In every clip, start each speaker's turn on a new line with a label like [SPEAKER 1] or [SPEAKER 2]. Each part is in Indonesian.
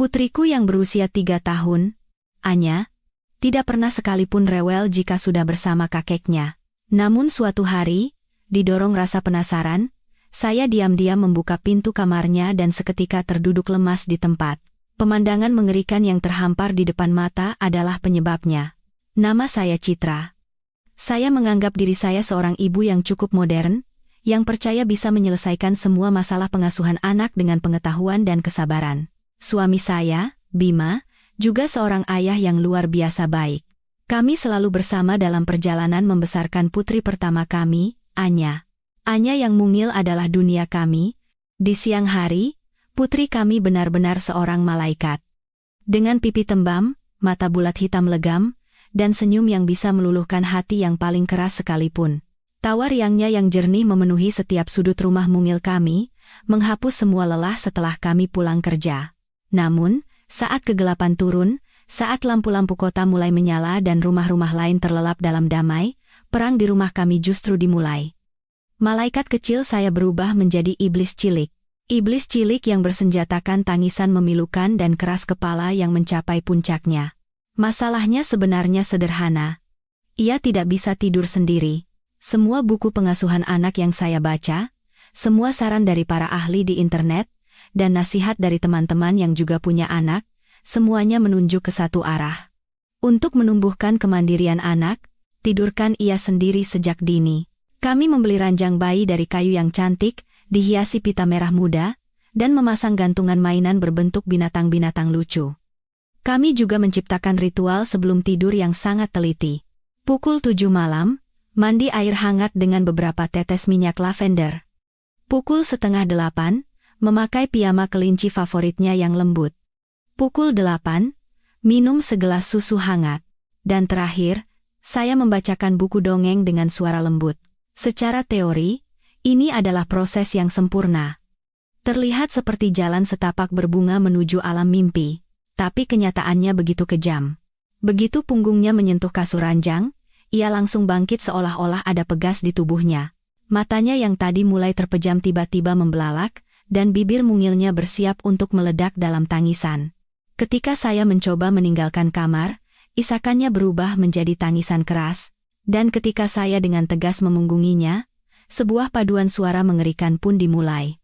[SPEAKER 1] Putriku yang berusia 3 tahun, Anya, tidak pernah sekalipun rewel jika sudah bersama kakeknya. Namun suatu hari, didorong rasa penasaran, saya diam-diam membuka pintu kamarnya dan seketika terduduk lemas di tempat. Pemandangan mengerikan yang terhampar di depan mata adalah penyebabnya. Nama saya Citra. Saya menganggap diri saya seorang ibu yang cukup modern, yang percaya bisa menyelesaikan semua masalah pengasuhan anak dengan pengetahuan dan kesabaran. Suami saya, Bima, juga seorang ayah yang luar biasa baik. Kami selalu bersama dalam perjalanan membesarkan putri pertama kami, Anya. Anya yang mungil adalah dunia kami. Di siang hari, putri kami benar-benar seorang malaikat. Dengan pipi tembam, mata bulat hitam legam, dan senyum yang bisa meluluhkan hati yang paling keras sekalipun. Tawa riangnya yang jernih memenuhi setiap sudut rumah mungil kami, menghapus semua lelah setelah kami pulang kerja. Namun, saat kegelapan turun, saat lampu-lampu kota mulai menyala dan rumah-rumah lain terlelap dalam damai, perang di rumah kami justru dimulai. Malaikat kecil saya berubah menjadi iblis cilik. Iblis cilik yang bersenjatakan tangisan memilukan dan keras kepala yang mencapai puncaknya. Masalahnya sebenarnya sederhana. Ia tidak bisa tidur sendiri. Semua buku pengasuhan anak yang saya baca, semua saran dari para ahli di internet, dan nasihat dari teman-teman yang juga punya anak, semuanya menunjuk ke satu arah. Untuk menumbuhkan kemandirian anak, tidurkan ia sendiri sejak dini. Kami membeli ranjang bayi dari kayu yang cantik, dihiasi pita merah muda, dan memasang gantungan mainan berbentuk binatang-binatang lucu. Kami juga menciptakan ritual sebelum tidur yang sangat teliti. Pukul 7 malam, mandi air hangat dengan beberapa tetes minyak lavender. Pukul 7:30, memakai piyama kelinci favoritnya yang lembut. Pukul 8, minum segelas susu hangat. Dan terakhir, saya membacakan buku dongeng dengan suara lembut. Secara teori, ini adalah proses yang sempurna. Terlihat seperti jalan setapak berbunga menuju alam mimpi, tapi kenyataannya begitu kejam. Begitu punggungnya menyentuh kasur ranjang, ia langsung bangkit seolah-olah ada pegas di tubuhnya. Matanya yang tadi mulai terpejam tiba-tiba membelalak, dan bibir mungilnya bersiap untuk meledak dalam tangisan. Ketika saya mencoba meninggalkan kamar, isakannya berubah menjadi tangisan keras, dan ketika saya dengan tegas memunggunginya, sebuah paduan suara mengerikan pun dimulai.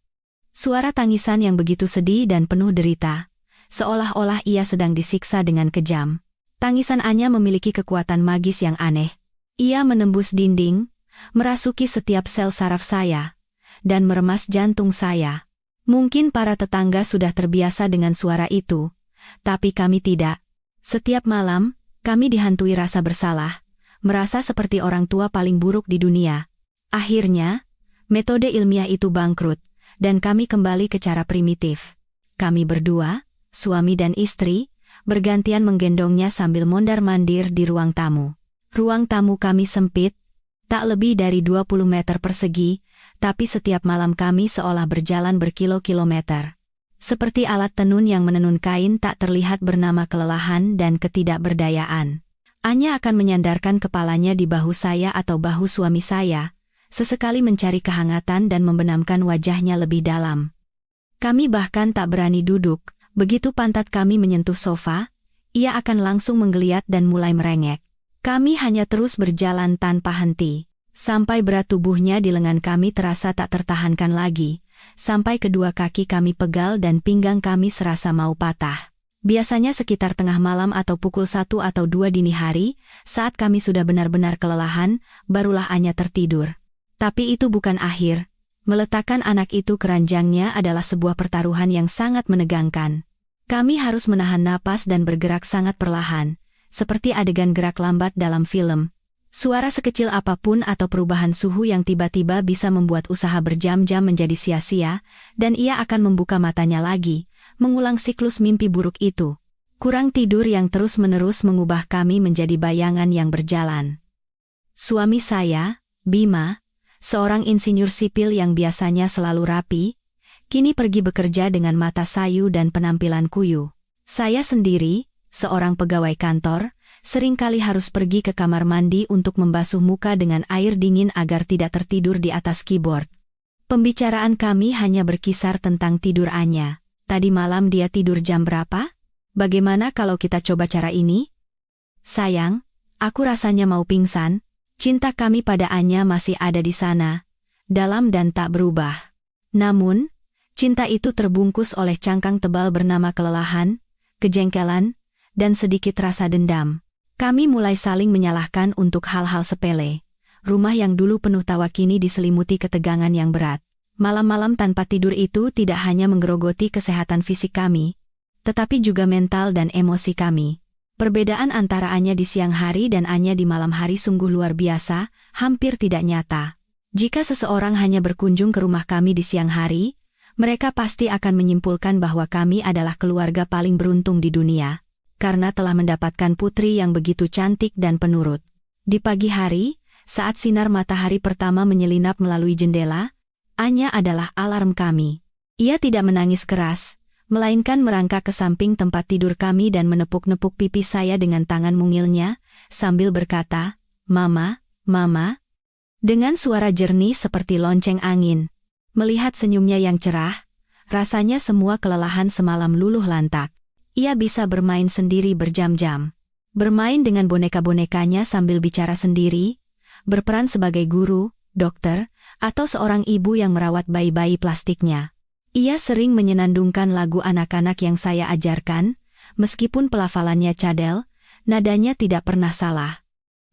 [SPEAKER 1] Suara tangisan yang begitu sedih dan penuh derita, seolah-olah ia sedang disiksa dengan kejam. Tangisan Anya memiliki kekuatan magis yang aneh. Ia menembus dinding, merasuki setiap sel saraf saya, dan meremas jantung saya. Mungkin para tetangga sudah terbiasa dengan suara itu, tapi kami tidak. Setiap malam, kami dihantui rasa bersalah, merasa seperti orang tua paling buruk di dunia. Akhirnya, metode ilmiah itu bangkrut, dan kami kembali ke cara primitif. Kami berdua, suami dan istri, bergantian menggendongnya sambil mondar-mandir di ruang tamu. Ruang tamu kami sempit, tak lebih dari 20 meter persegi, tapi setiap malam kami seolah berjalan berkilo-kilometer. Seperti alat tenun yang menenun kain tak terlihat bernama kelelahan dan ketidakberdayaan. Anya akan menyandarkan kepalanya di bahu saya atau bahu suami saya, sesekali mencari kehangatan dan membenamkan wajahnya lebih dalam. Kami bahkan tak berani duduk, begitu pantat kami menyentuh sofa, ia akan langsung menggeliat dan mulai merengek. Kami hanya terus berjalan tanpa henti, sampai berat tubuhnya di lengan kami terasa tak tertahankan lagi, sampai kedua kaki kami pegal dan pinggang kami serasa mau patah. Biasanya sekitar tengah malam atau pukul 1 atau 2 dini hari, saat kami sudah benar-benar kelelahan, barulah Anya tertidur. Tapi itu bukan akhir. Meletakkan anak itu ke ranjangnya adalah sebuah pertaruhan yang sangat menegangkan. Kami harus menahan napas dan bergerak sangat perlahan, seperti adegan gerak lambat dalam film. Suara sekecil apapun atau perubahan suhu yang tiba-tiba bisa membuat usaha berjam-jam menjadi sia-sia, dan ia akan membuka matanya lagi, mengulang siklus mimpi buruk itu. Kurang tidur yang terus-menerus mengubah kami menjadi bayangan yang berjalan. Suami saya, Bima, seorang insinyur sipil yang biasanya selalu rapi, kini pergi bekerja dengan mata sayu dan penampilan kuyu. Saya sendiri, seorang pegawai kantor, seringkali harus pergi ke kamar mandi untuk membasuh muka dengan air dingin agar tidak tertidur di atas keyboard. Pembicaraan kami hanya berkisar tentang tidur Anya. Tadi malam dia tidur jam berapa? Bagaimana kalau kita coba cara ini? Sayang, aku rasanya mau pingsan. Cinta kami pada Anya masih ada di sana, dalam dan tak berubah. Namun, cinta itu terbungkus oleh cangkang tebal bernama kelelahan, kejengkelan, dan sedikit rasa dendam. Kami mulai saling menyalahkan untuk hal-hal sepele. Rumah yang dulu penuh tawa kini diselimuti ketegangan yang berat. Malam-malam tanpa tidur itu tidak hanya menggerogoti kesehatan fisik kami, tetapi juga mental dan emosi kami. Perbedaan antara Anya di siang hari dan Anya di malam hari sungguh luar biasa, hampir tidak nyata. Jika seseorang hanya berkunjung ke rumah kami di siang hari, mereka pasti akan menyimpulkan bahwa kami adalah keluarga paling beruntung di dunia, karena telah mendapatkan putri yang begitu cantik dan penurut. Di pagi hari, saat sinar matahari pertama menyelinap melalui jendela, Anya adalah alarm kami. Ia tidak menangis keras, melainkan merangkak ke samping tempat tidur kami dan menepuk-nepuk pipi saya dengan tangan mungilnya, sambil berkata, "Mama, Mama." Dengan suara jernih seperti lonceng angin. Melihat senyumnya yang cerah, rasanya semua kelelahan semalam luluh lantak. Ia bisa bermain sendiri berjam-jam. Bermain dengan boneka-bonekanya sambil bicara sendiri, berperan sebagai guru, dokter, atau seorang ibu yang merawat bayi-bayi plastiknya. Ia sering menyenandungkan lagu anak-anak yang saya ajarkan, meskipun pelafalannya cadel, nadanya tidak pernah salah.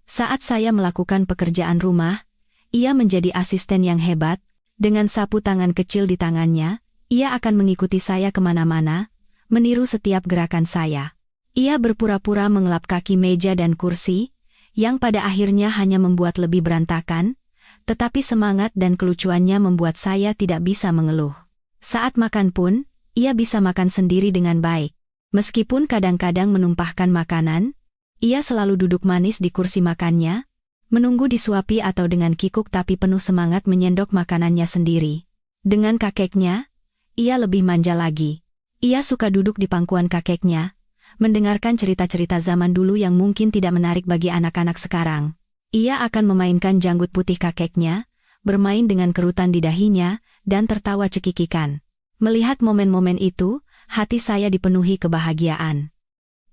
[SPEAKER 1] Saat saya melakukan pekerjaan rumah, ia menjadi asisten yang hebat. Dengan sapu tangan kecil di tangannya, ia akan mengikuti saya kemana-mana, meniru setiap gerakan saya. Ia berpura-pura mengelap kaki meja dan kursi, yang pada akhirnya hanya membuat lebih berantakan, tetapi semangat dan kelucuannya membuat saya tidak bisa mengeluh. Saat makan pun, ia bisa makan sendiri dengan baik. Meskipun kadang-kadang menumpahkan makanan, ia selalu duduk manis di kursi makannya, menunggu disuapi atau dengan kikuk tapi penuh semangat menyendok makanannya sendiri. Dengan kakeknya, ia lebih manja lagi. Ia suka duduk di pangkuan kakeknya, mendengarkan cerita-cerita zaman dulu yang mungkin tidak menarik bagi anak-anak sekarang. Ia akan memainkan janggut putih kakeknya, bermain dengan kerutan di dahinya, dan tertawa cekikikan. Melihat momen-momen itu, hati saya dipenuhi kebahagiaan.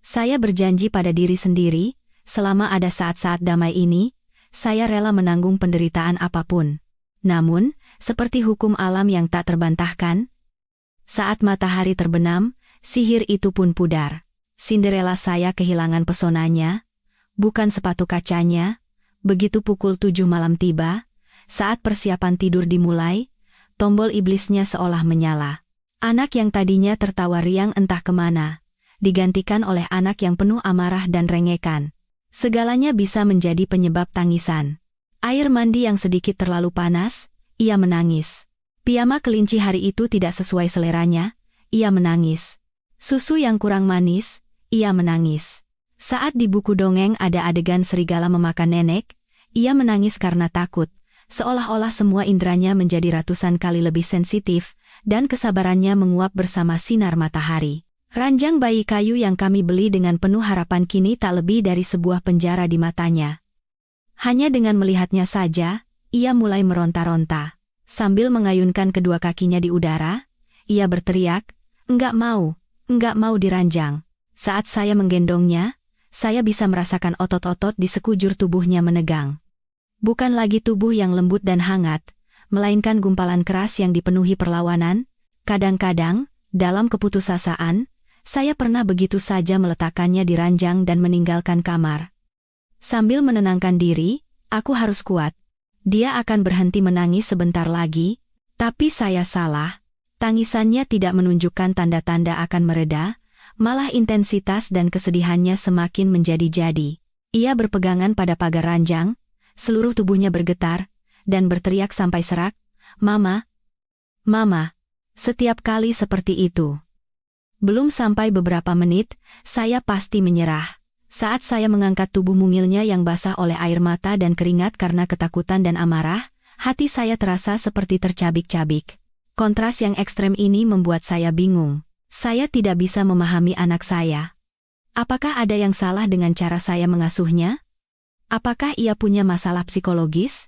[SPEAKER 1] Saya berjanji pada diri sendiri, selama ada saat-saat damai ini, saya rela menanggung penderitaan apapun. Namun, seperti hukum alam yang tak terbantahkan, saat matahari terbenam, sihir itu pun pudar. Cinderella saya kehilangan pesonanya, bukan sepatu kacanya. Begitu pukul 7 malam tiba, saat persiapan tidur dimulai, tombol iblisnya seolah menyala. Anak yang tadinya tertawa riang entah kemana, digantikan oleh anak yang penuh amarah dan rengekan. Segalanya bisa menjadi penyebab tangisan. Air mandi yang sedikit terlalu panas, ia menangis. Piyama kelinci hari itu tidak sesuai seleranya, ia menangis. Susu yang kurang manis, ia menangis. Saat di buku dongeng ada adegan serigala memakan nenek, ia menangis karena takut. Seolah-olah semua inderanya menjadi ratusan kali lebih sensitif, dan kesabarannya menguap bersama sinar matahari. Ranjang bayi kayu yang kami beli dengan penuh harapan kini tak lebih dari sebuah penjara di matanya. Hanya dengan melihatnya saja, ia mulai meronta-ronta. Sambil mengayunkan kedua kakinya di udara, ia berteriak, enggak mau diranjang." Saat saya menggendongnya, saya bisa merasakan otot-otot di sekujur tubuhnya menegang. Bukan lagi tubuh yang lembut dan hangat, melainkan gumpalan keras yang dipenuhi perlawanan. Kadang-kadang, dalam keputusasaan, saya pernah begitu saja meletakkannya di ranjang dan meninggalkan kamar. Sambil menenangkan diri, aku harus kuat. Dia akan berhenti menangis sebentar lagi, tapi saya salah. Tangisannya tidak menunjukkan tanda-tanda akan mereda, malah intensitas dan kesedihannya semakin menjadi-jadi. Ia berpegangan pada pagar ranjang, seluruh tubuhnya bergetar, dan berteriak sampai serak, "Mama, Mama." Setiap kali seperti itu. Belum sampai beberapa menit, saya pasti menyerah. Saat saya mengangkat tubuh mungilnya yang basah oleh air mata dan keringat karena ketakutan dan amarah, hati saya terasa seperti tercabik-cabik. Kontras yang ekstrem ini membuat saya bingung. Saya tidak bisa memahami anak saya. Apakah ada yang salah dengan cara saya mengasuhnya? Apakah ia punya masalah psikologis?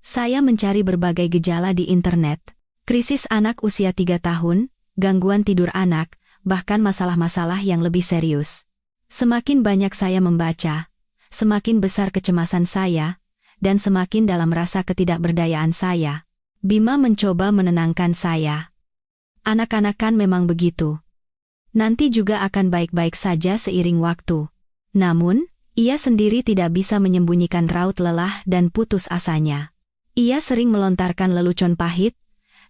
[SPEAKER 1] Saya mencari berbagai gejala di internet. Krisis anak usia 3 tahun, gangguan tidur anak, bahkan masalah-masalah yang lebih serius. Semakin banyak saya membaca, semakin besar kecemasan saya, dan semakin dalam rasa ketidakberdayaan saya. Bima mencoba menenangkan saya. Anak-anak kan memang begitu. Nanti juga akan baik-baik saja seiring waktu. Namun, ia sendiri tidak bisa menyembunyikan raut lelah dan putus asanya. Ia sering melontarkan lelucon pahit.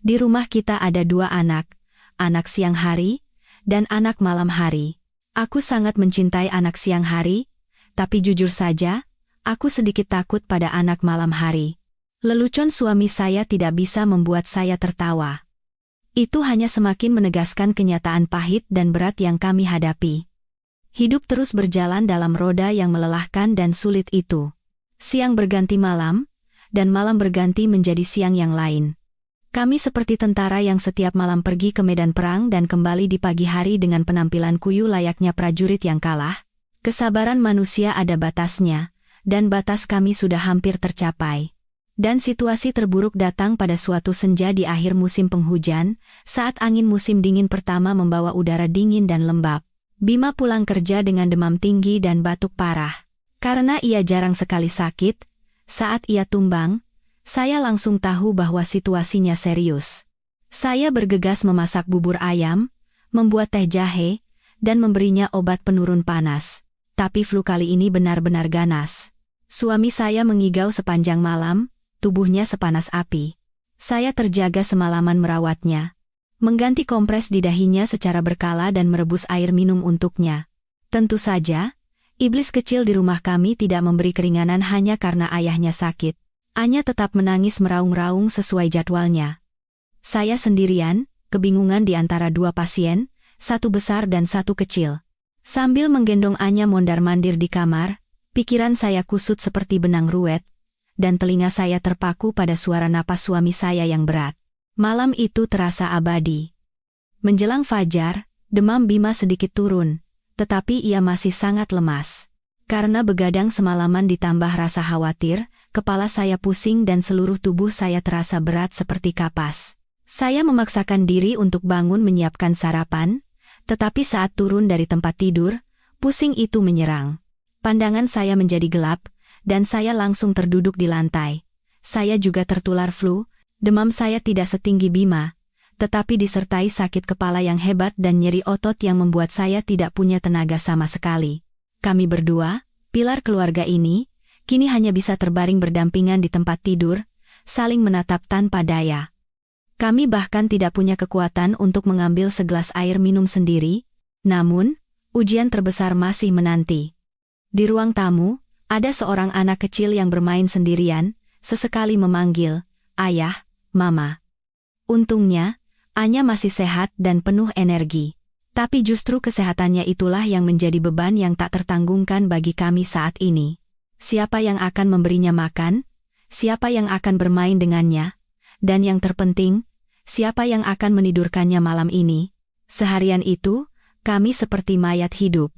[SPEAKER 1] Di rumah kita ada 2 anak, anak siang hari, dan anak malam hari. Aku sangat mencintai anak siang hari, tapi jujur saja, aku sedikit takut pada anak malam hari. Lelucon suami saya tidak bisa membuat saya tertawa. Itu hanya semakin menegaskan kenyataan pahit dan berat yang kami hadapi. Hidup terus berjalan dalam roda yang melelahkan dan sulit itu. Siang berganti malam, dan malam berganti menjadi siang yang lain. Kami seperti tentara yang setiap malam pergi ke medan perang dan kembali di pagi hari dengan penampilan kuyu layaknya prajurit yang kalah. Kesabaran manusia ada batasnya, dan batas kami sudah hampir tercapai. Dan situasi terburuk datang pada suatu senja di akhir musim penghujan, saat angin musim dingin pertama membawa udara dingin dan lembab. Bima pulang kerja dengan demam tinggi dan batuk parah. Karena ia jarang sekali sakit, saat ia tumbang, saya langsung tahu bahwa situasinya serius. Saya bergegas memasak bubur ayam, membuat teh jahe, dan memberinya obat penurun panas. Tapi flu kali ini benar-benar ganas. Suami saya mengigau sepanjang malam, tubuhnya sepanas api. Saya terjaga semalaman merawatnya. Mengganti kompres di dahinya secara berkala dan merebus air minum untuknya. Tentu saja, iblis kecil di rumah kami tidak memberi keringanan hanya karena ayahnya sakit. Anya tetap menangis meraung-raung sesuai jadwalnya. Saya sendirian, kebingungan di antara 2 pasien, 1 besar dan 1 kecil. Sambil menggendong Anya mondar-mandir di kamar, pikiran saya kusut seperti benang ruwet, dan telinga saya terpaku pada suara napas suami saya yang berat. Malam itu terasa abadi. Menjelang fajar, demam Bima sedikit turun, tetapi ia masih sangat lemas. Karena begadang semalaman ditambah rasa khawatir, kepala saya pusing dan seluruh tubuh saya terasa berat seperti kapas. Saya memaksakan diri untuk bangun menyiapkan sarapan, tetapi saat turun dari tempat tidur, pusing itu menyerang. Pandangan saya menjadi gelap, dan saya langsung terduduk di lantai. Saya juga tertular flu. Demam saya tidak setinggi Bima, tetapi disertai sakit kepala yang hebat dan nyeri otot yang membuat saya tidak punya tenaga sama sekali. Kami berdua, pilar keluarga ini, kini hanya bisa terbaring berdampingan di tempat tidur, saling menatap tanpa daya. Kami bahkan tidak punya kekuatan untuk mengambil segelas air minum sendiri, namun, ujian terbesar masih menanti. Di ruang tamu, ada seorang anak kecil yang bermain sendirian, sesekali memanggil, "Ayah, Mama." Untungnya, Anya masih sehat dan penuh energi. Tapi justru kesehatannya itulah yang menjadi beban yang tak tertanggungkan bagi kami saat ini. Siapa yang akan memberinya makan? Siapa yang akan bermain dengannya? Dan yang terpenting, siapa yang akan menidurkannya malam ini? Seharian itu, kami seperti mayat hidup.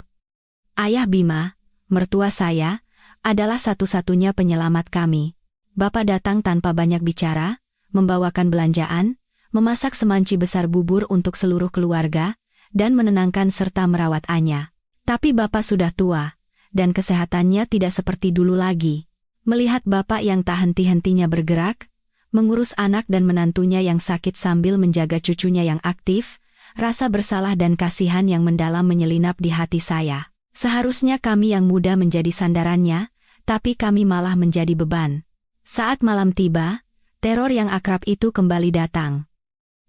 [SPEAKER 1] Ayah Bima, mertua saya, adalah satu-satunya penyelamat kami. Bapak datang tanpa banyak bicara, membawakan belanjaan, memasak semanci besar bubur untuk seluruh keluarga, dan menenangkan serta merawat Anya. Tapi Bapak sudah tua, dan kesehatannya tidak seperti dulu lagi. Melihat Bapak yang tak henti-hentinya bergerak, mengurus anak dan menantunya yang sakit sambil menjaga cucunya yang aktif, rasa bersalah dan kasihan yang mendalam menyelinap di hati saya. Seharusnya kami yang muda menjadi sandarannya, tapi kami malah menjadi beban. Saat malam tiba, teror yang akrab itu kembali datang.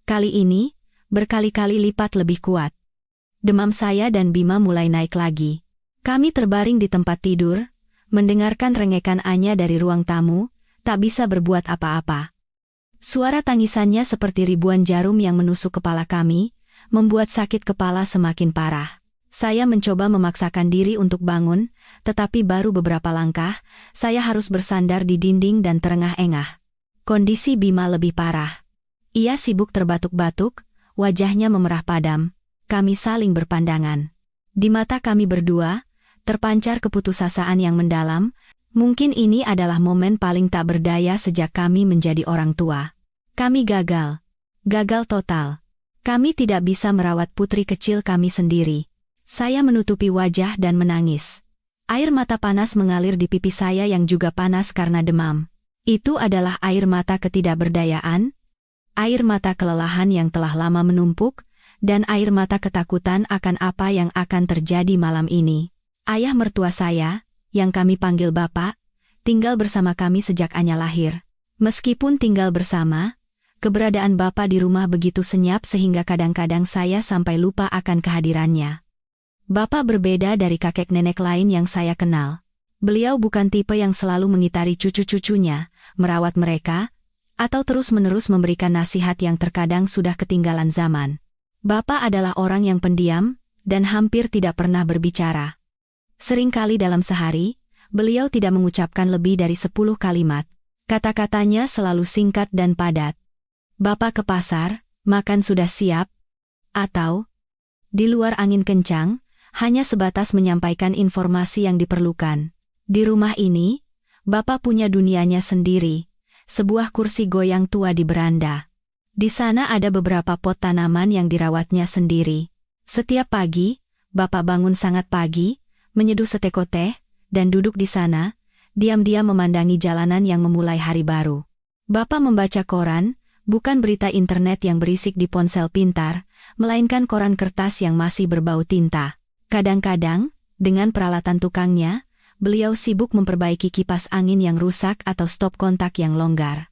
[SPEAKER 1] Kali ini, berkali-kali lipat lebih kuat. Demam saya dan Bima mulai naik lagi. Kami terbaring di tempat tidur, mendengarkan rengekan Anya dari ruang tamu, tak bisa berbuat apa-apa. Suara tangisannya seperti ribuan jarum yang menusuk kepala kami, membuat sakit kepala semakin parah. Saya mencoba memaksakan diri untuk bangun, tetapi baru beberapa langkah, saya harus bersandar di dinding dan terengah-engah. Kondisi Bima lebih parah. Ia sibuk terbatuk-batuk, wajahnya memerah padam. Kami saling berpandangan. Di mata kami berdua, terpancar keputusasaan yang mendalam. Mungkin ini adalah momen paling tak berdaya sejak kami menjadi orang tua. Kami gagal. Gagal total. Kami tidak bisa merawat putri kecil kami sendiri. Saya menutupi wajah dan menangis. Air mata panas mengalir di pipi saya yang juga panas karena demam. Itu adalah air mata ketidakberdayaan, air mata kelelahan yang telah lama menumpuk, dan air mata ketakutan akan apa yang akan terjadi malam ini. Ayah mertua saya, yang kami panggil Bapak, tinggal bersama kami sejak Anya lahir. Meskipun tinggal bersama, keberadaan Bapak di rumah begitu senyap sehingga kadang-kadang saya sampai lupa akan kehadirannya. Bapak berbeda dari kakek nenek lain yang saya kenal. Beliau bukan tipe yang selalu mengitari cucu-cucunya, merawat mereka, atau terus-menerus memberikan nasihat yang terkadang sudah ketinggalan zaman. Bapak adalah orang yang pendiam, dan hampir tidak pernah berbicara. Seringkali dalam sehari, beliau tidak mengucapkan lebih dari 10 kalimat. Kata-katanya selalu singkat dan padat. Bapak ke pasar, makan sudah siap, atau di luar angin kencang, hanya sebatas menyampaikan informasi yang diperlukan. Di rumah ini, Bapak punya dunianya sendiri, sebuah kursi goyang tua di beranda. Di sana ada beberapa pot tanaman yang dirawatnya sendiri. Setiap pagi, Bapak bangun sangat pagi, menyeduh seteko teh, dan duduk di sana, diam-diam memandangi jalanan yang memulai hari baru. Bapak membaca koran, bukan berita internet yang berisik di ponsel pintar, melainkan koran kertas yang masih berbau tinta. Kadang-kadang, dengan peralatan tukangnya, beliau sibuk memperbaiki kipas angin yang rusak atau stop kontak yang longgar.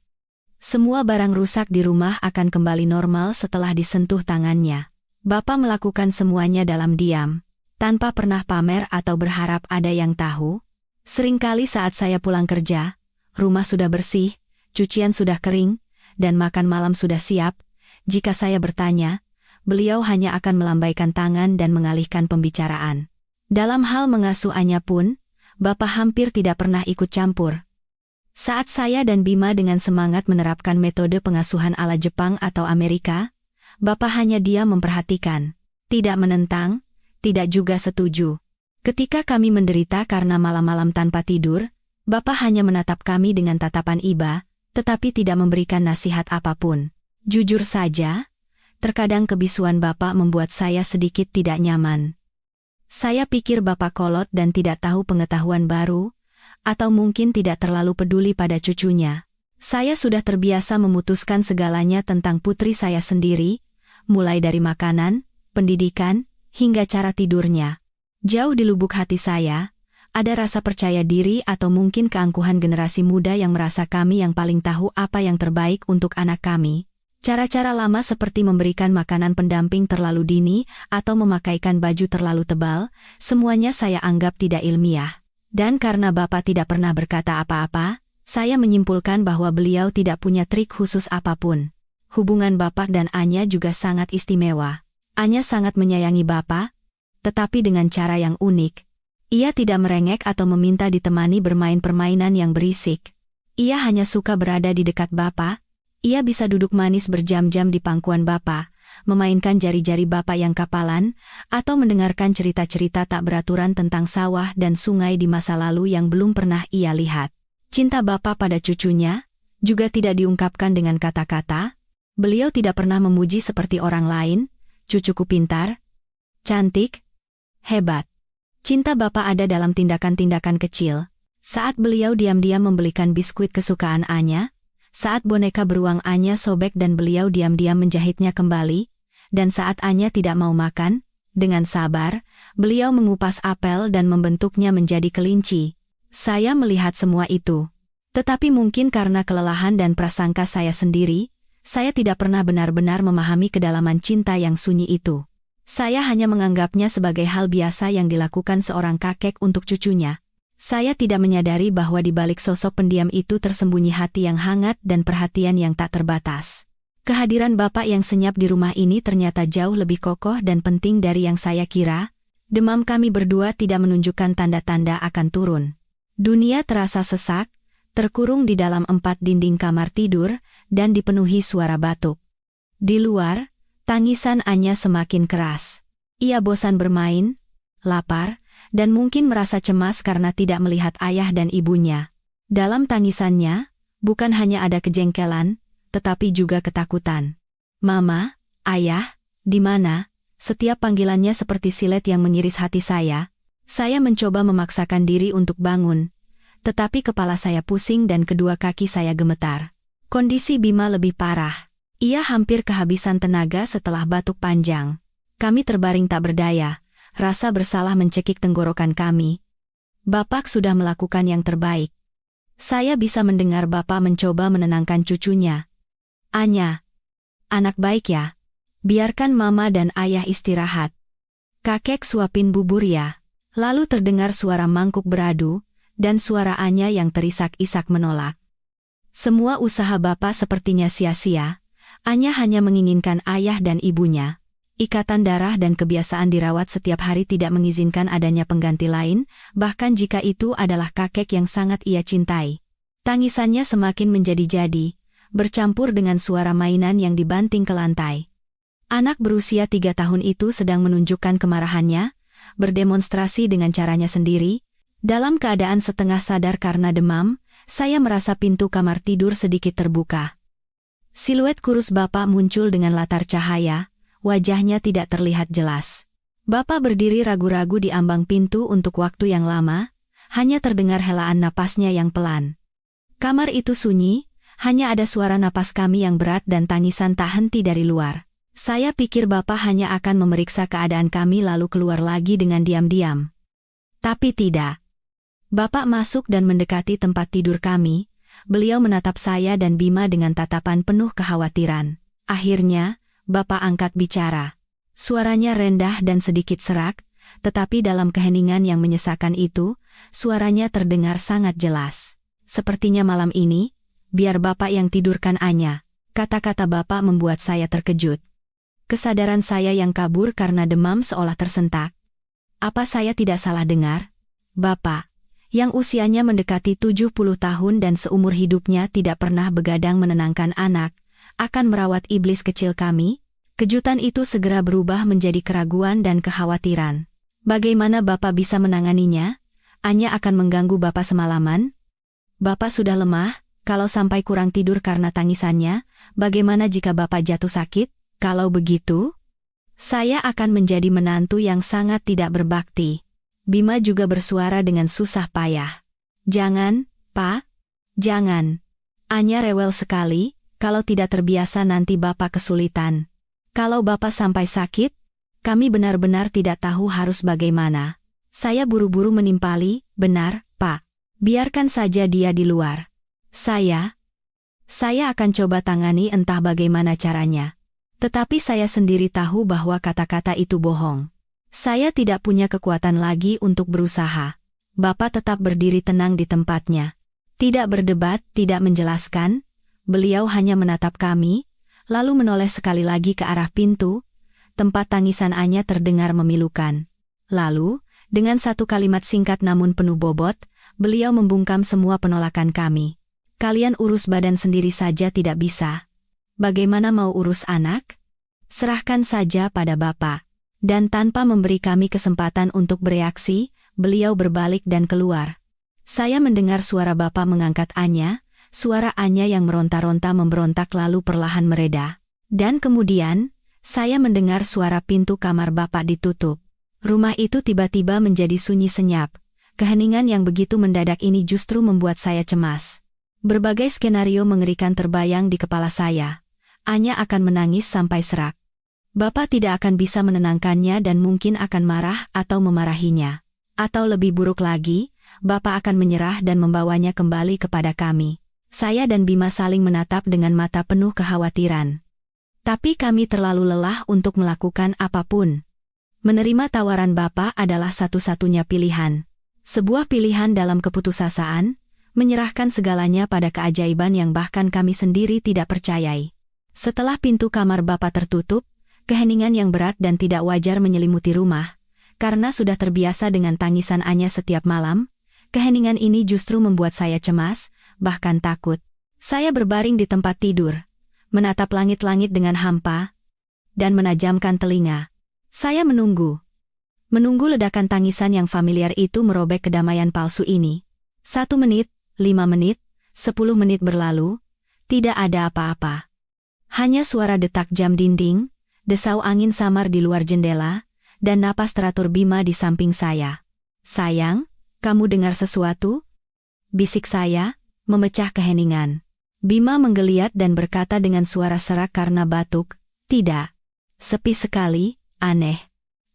[SPEAKER 1] Semua barang rusak di rumah akan kembali normal setelah disentuh tangannya. Bapak melakukan semuanya dalam diam, tanpa pernah pamer atau berharap ada yang tahu. Seringkali saat saya pulang kerja, rumah sudah bersih, cucian sudah kering, dan makan malam sudah siap. Jika saya bertanya, beliau hanya akan melambaikan tangan dan mengalihkan pembicaraan. Dalam hal mengasuh Anya pun, Bapak hampir tidak pernah ikut campur. Saat saya dan Bima dengan semangat menerapkan metode pengasuhan ala Jepang atau Amerika, Bapak hanya diam memperhatikan, tidak menentang, tidak juga setuju. Ketika kami menderita karena malam-malam tanpa tidur, Bapak hanya menatap kami dengan tatapan iba, tetapi tidak memberikan nasihat apapun. Jujur saja, terkadang kebisuan Bapak membuat saya sedikit tidak nyaman. Saya pikir Bapak kolot dan tidak tahu pengetahuan baru, atau mungkin tidak terlalu peduli pada cucunya. Saya sudah terbiasa memutuskan segalanya tentang putri saya sendiri, mulai dari makanan, pendidikan, hingga cara tidurnya. Jauh di lubuk hati saya, ada rasa percaya diri atau mungkin keangkuhan generasi muda yang merasa kami yang paling tahu apa yang terbaik untuk anak kami. Cara-cara lama seperti memberikan makanan pendamping terlalu dini atau memakaikan baju terlalu tebal, semuanya saya anggap tidak ilmiah. Dan karena Bapak tidak pernah berkata apa-apa, saya menyimpulkan bahwa beliau tidak punya trik khusus apapun. Hubungan Bapak dan Anya juga sangat istimewa. Anya sangat menyayangi Bapak, tetapi dengan cara yang unik. Ia tidak merengek atau meminta ditemani bermain permainan yang berisik. Ia hanya suka berada di dekat Bapak. Ia bisa duduk manis berjam-jam di pangkuan Bapak, memainkan jari-jari Bapak yang kapalan, atau mendengarkan cerita-cerita tak beraturan tentang sawah dan sungai di masa lalu yang belum pernah ia lihat. Cinta Bapak pada cucunya juga tidak diungkapkan dengan kata-kata. Beliau tidak pernah memuji seperti orang lain, "Cucuku pintar, cantik, hebat." Cinta Bapak ada dalam tindakan-tindakan kecil. Saat beliau diam-diam membelikan biskuit kesukaan Anya, saat boneka beruang Anya sobek dan beliau diam-diam menjahitnya kembali, dan saat Anya tidak mau makan, dengan sabar, beliau mengupas apel dan membentuknya menjadi kelinci. Saya melihat semua itu. Tetapi mungkin karena kelelahan dan prasangka saya sendiri, saya tidak pernah benar-benar memahami kedalaman cinta yang sunyi itu. Saya hanya menganggapnya sebagai hal biasa yang dilakukan seorang kakek untuk cucunya. Saya tidak menyadari bahwa di balik sosok pendiam itu tersembunyi hati yang hangat dan perhatian yang tak terbatas. Kehadiran Bapak yang senyap di rumah ini ternyata jauh lebih kokoh dan penting dari yang saya kira. Demam kami berdua tidak menunjukkan tanda-tanda akan turun. Dunia terasa sesak, terkurung di dalam 4 dinding kamar tidur, dan dipenuhi suara batuk. Di luar, tangisan Anya semakin keras. Ia bosan bermain, lapar, dan mungkin merasa cemas karena tidak melihat ayah dan ibunya. Dalam tangisannya, bukan hanya ada kejengkelan, tetapi juga ketakutan. "Mama, Ayah," Di mana? Setiap panggilannya seperti silet yang mengiris hati saya. Saya mencoba memaksakan diri untuk bangun, tetapi kepala saya pusing dan kedua kaki saya gemetar. Kondisi Bima lebih parah. Ia hampir kehabisan tenaga setelah batuk panjang. Kami terbaring tak berdaya, rasa bersalah mencekik tenggorokan kami. Bapak sudah melakukan yang terbaik. Saya bisa mendengar Bapak mencoba menenangkan cucunya. Anya, anak baik ya. Biarkan Mama dan Ayah istirahat. Kakek suapin bubur ya. Lalu terdengar suara mangkuk beradu, dan suara Anya yang terisak-isak menolak. Semua usaha Bapak sepertinya sia-sia. Anya hanya menginginkan ayah dan ibunya. Ikatan darah dan kebiasaan dirawat setiap hari tidak mengizinkan adanya pengganti lain, bahkan jika itu adalah kakek yang sangat ia cintai. Tangisannya semakin menjadi-jadi, bercampur dengan suara mainan yang dibanting ke lantai. Anak berusia 3 tahun itu sedang menunjukkan kemarahannya, berdemonstrasi dengan caranya sendiri. Dalam keadaan setengah sadar karena demam, saya merasa pintu kamar tidur sedikit terbuka. Siluet kurus Bapak muncul dengan latar cahaya, wajahnya tidak terlihat jelas. Bapak berdiri ragu-ragu di ambang pintu untuk waktu yang lama, hanya terdengar helaan napasnya yang pelan. Kamar itu sunyi, hanya ada suara napas kami yang berat dan tangisan tak henti dari luar. Saya pikir Bapak hanya akan memeriksa keadaan kami lalu keluar lagi dengan diam-diam. Tapi tidak. Bapak masuk dan mendekati tempat tidur kami. Beliau menatap saya dan Bima dengan tatapan penuh kekhawatiran. Akhirnya, Bapak angkat bicara. Suaranya rendah dan sedikit serak, tetapi dalam keheningan yang menyesakan itu, suaranya terdengar sangat jelas. Sepertinya malam ini, biar Bapak yang tidurkan Anya. Kata-kata Bapak membuat saya terkejut. Kesadaran saya yang kabur karena demam seolah tersentak. Apa saya tidak salah dengar? Bapak, yang usianya mendekati 70 tahun dan seumur hidupnya tidak pernah begadang menenangkan anak, akan merawat iblis kecil kami? Kejutan itu segera berubah menjadi keraguan dan kekhawatiran. Bagaimana Bapak bisa menanganinya? Anya akan mengganggu Bapak semalaman? Bapak sudah lemah, kalau sampai kurang tidur karena tangisannya, bagaimana jika Bapak jatuh sakit? Kalau begitu, saya akan menjadi menantu yang sangat tidak berbakti. Bima juga bersuara dengan susah payah. Jangan, Pak. Jangan. Anya rewel sekali, kalau tidak terbiasa nanti Bapak kesulitan. Kalau Bapak sampai sakit, kami benar-benar tidak tahu harus bagaimana. Saya buru-buru menimpali, benar, Pak. Biarkan saja dia di luar. Saya akan coba tangani entah bagaimana caranya. Tetapi saya sendiri tahu bahwa kata-kata itu bohong. Saya tidak punya kekuatan lagi untuk berusaha. Bapak tetap berdiri tenang di tempatnya. Tidak berdebat, tidak menjelaskan. Beliau hanya menatap kami, lalu menoleh sekali lagi ke arah pintu. Tempat tangisan Anya terdengar memilukan. Lalu, dengan satu kalimat singkat namun penuh bobot, beliau membungkam semua penolakan kami. Kalian urus badan sendiri saja tidak bisa. Bagaimana mau urus anak? Serahkan saja pada Bapak. Dan tanpa memberi kami kesempatan untuk bereaksi, beliau berbalik dan keluar. Saya mendengar suara Bapak mengangkat Anya, suara Anya yang meronta-ronta memberontak lalu perlahan mereda. Dan kemudian, saya mendengar suara pintu kamar Bapak ditutup. Rumah itu tiba-tiba menjadi sunyi senyap. Keheningan yang begitu mendadak ini justru membuat saya cemas. Berbagai skenario mengerikan terbayang di kepala saya. Anya akan menangis sampai serak. Bapak tidak akan bisa menenangkannya dan mungkin akan marah atau memarahinya. Atau lebih buruk lagi, Bapak akan menyerah dan membawanya kembali kepada kami. Saya dan Bima saling menatap dengan mata penuh kekhawatiran. Tapi kami terlalu lelah untuk melakukan apapun. Menerima tawaran Bapak adalah satu-satunya pilihan. Sebuah pilihan dalam keputusasaan, menyerahkan segalanya pada keajaiban yang bahkan kami sendiri tidak percayai. Setelah pintu kamar Bapak tertutup, keheningan yang berat dan tidak wajar menyelimuti rumah. Karena sudah terbiasa dengan tangisan Anya setiap malam, keheningan ini justru membuat saya cemas, bahkan takut. Saya berbaring di tempat tidur, menatap langit-langit dengan hampa, dan menajamkan telinga. Saya menunggu. Menunggu ledakan tangisan yang familiar itu merobek kedamaian palsu ini. 1 menit, 5 menit, 10 menit berlalu, tidak ada apa-apa. Hanya suara detak jam dinding, Desau angin samar di luar jendela, dan napas teratur Bima di samping saya. "Sayang, kamu dengar sesuatu?" bisik saya, memecah keheningan. Bima menggeliat dan berkata dengan suara serak karena batuk, "Tidak. Sepi sekali, aneh.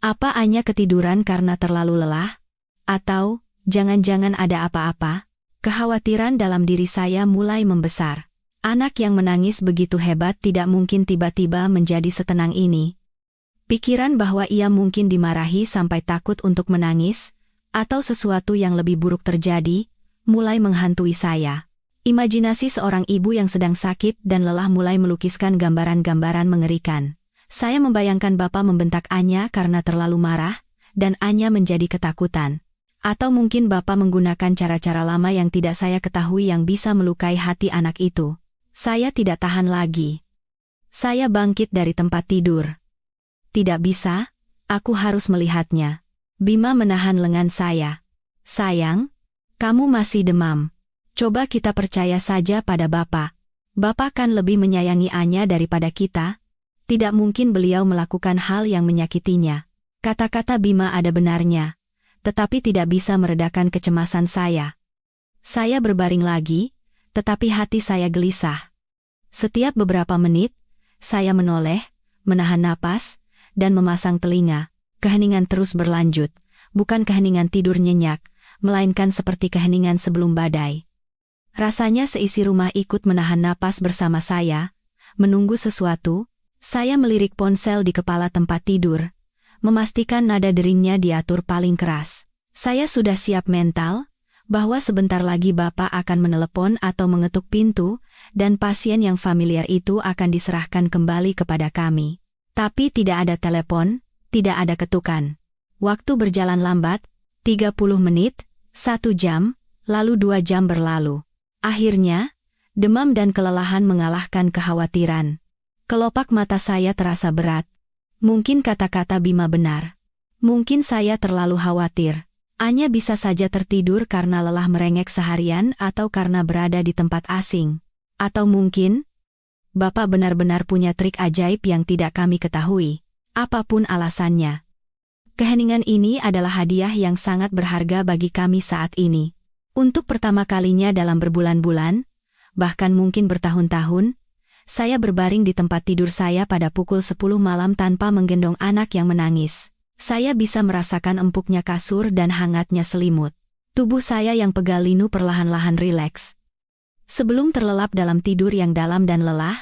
[SPEAKER 1] Apa Anya ketiduran karena terlalu lelah? Atau, jangan-jangan ada apa-apa?" Kekhawatiran dalam diri saya mulai membesar. Anak yang menangis begitu hebat tidak mungkin tiba-tiba menjadi setenang ini. Pikiran bahwa ia mungkin dimarahi sampai takut untuk menangis, atau sesuatu yang lebih buruk terjadi, mulai menghantui saya. Imajinasi seorang ibu yang sedang sakit dan lelah mulai melukiskan gambaran-gambaran mengerikan. Saya membayangkan Bapak membentak Anya karena terlalu marah, dan Anya menjadi ketakutan. Atau mungkin Bapak menggunakan cara-cara lama yang tidak saya ketahui yang bisa melukai hati anak itu. Saya tidak tahan lagi. Saya bangkit dari tempat tidur. "Tidak bisa, aku harus melihatnya." Bima menahan lengan saya. "Sayang, kamu masih demam. Coba kita percaya saja pada Bapak. Bapak kan lebih menyayangi Anya daripada kita. Tidak mungkin beliau melakukan hal yang menyakitinya." Kata-kata Bima ada benarnya, tetapi tidak bisa meredakan kecemasan saya. Saya berbaring lagi, tetapi hati saya gelisah. Setiap beberapa menit, saya menoleh, menahan napas, dan memasang telinga. Keheningan terus berlanjut, bukan keheningan tidur nyenyak, melainkan seperti keheningan sebelum badai. Rasanya seisi rumah ikut menahan napas bersama saya, menunggu sesuatu. Saya melirik ponsel di kepala tempat tidur, memastikan nada deringnya diatur paling keras. Saya sudah siap mental, bahwa sebentar lagi Bapak akan menelepon atau mengetuk pintu, dan pasien yang familiar itu akan diserahkan kembali kepada kami. Tapi tidak ada telepon, tidak ada ketukan. Waktu berjalan lambat, 30 menit, 1 jam, lalu 2 jam berlalu. Akhirnya, demam dan kelelahan mengalahkan kekhawatiran. Kelopak mata saya terasa berat. Mungkin kata-kata Bima benar. Mungkin saya terlalu khawatir. Anya bisa saja tertidur karena lelah merengek seharian atau karena berada di tempat asing. Atau mungkin, Bapak benar-benar punya trik ajaib yang tidak kami ketahui. Apapun alasannya. Keheningan ini adalah hadiah yang sangat berharga bagi kami saat ini. Untuk pertama kalinya dalam berbulan-bulan, bahkan mungkin bertahun-tahun, saya berbaring di tempat tidur saya pada pukul 10 malam tanpa menggendong anak yang menangis. Saya bisa merasakan empuknya kasur dan hangatnya selimut. Tubuh saya yang pegal linu perlahan-lahan rileks. Sebelum terlelap dalam tidur yang dalam dan lelah,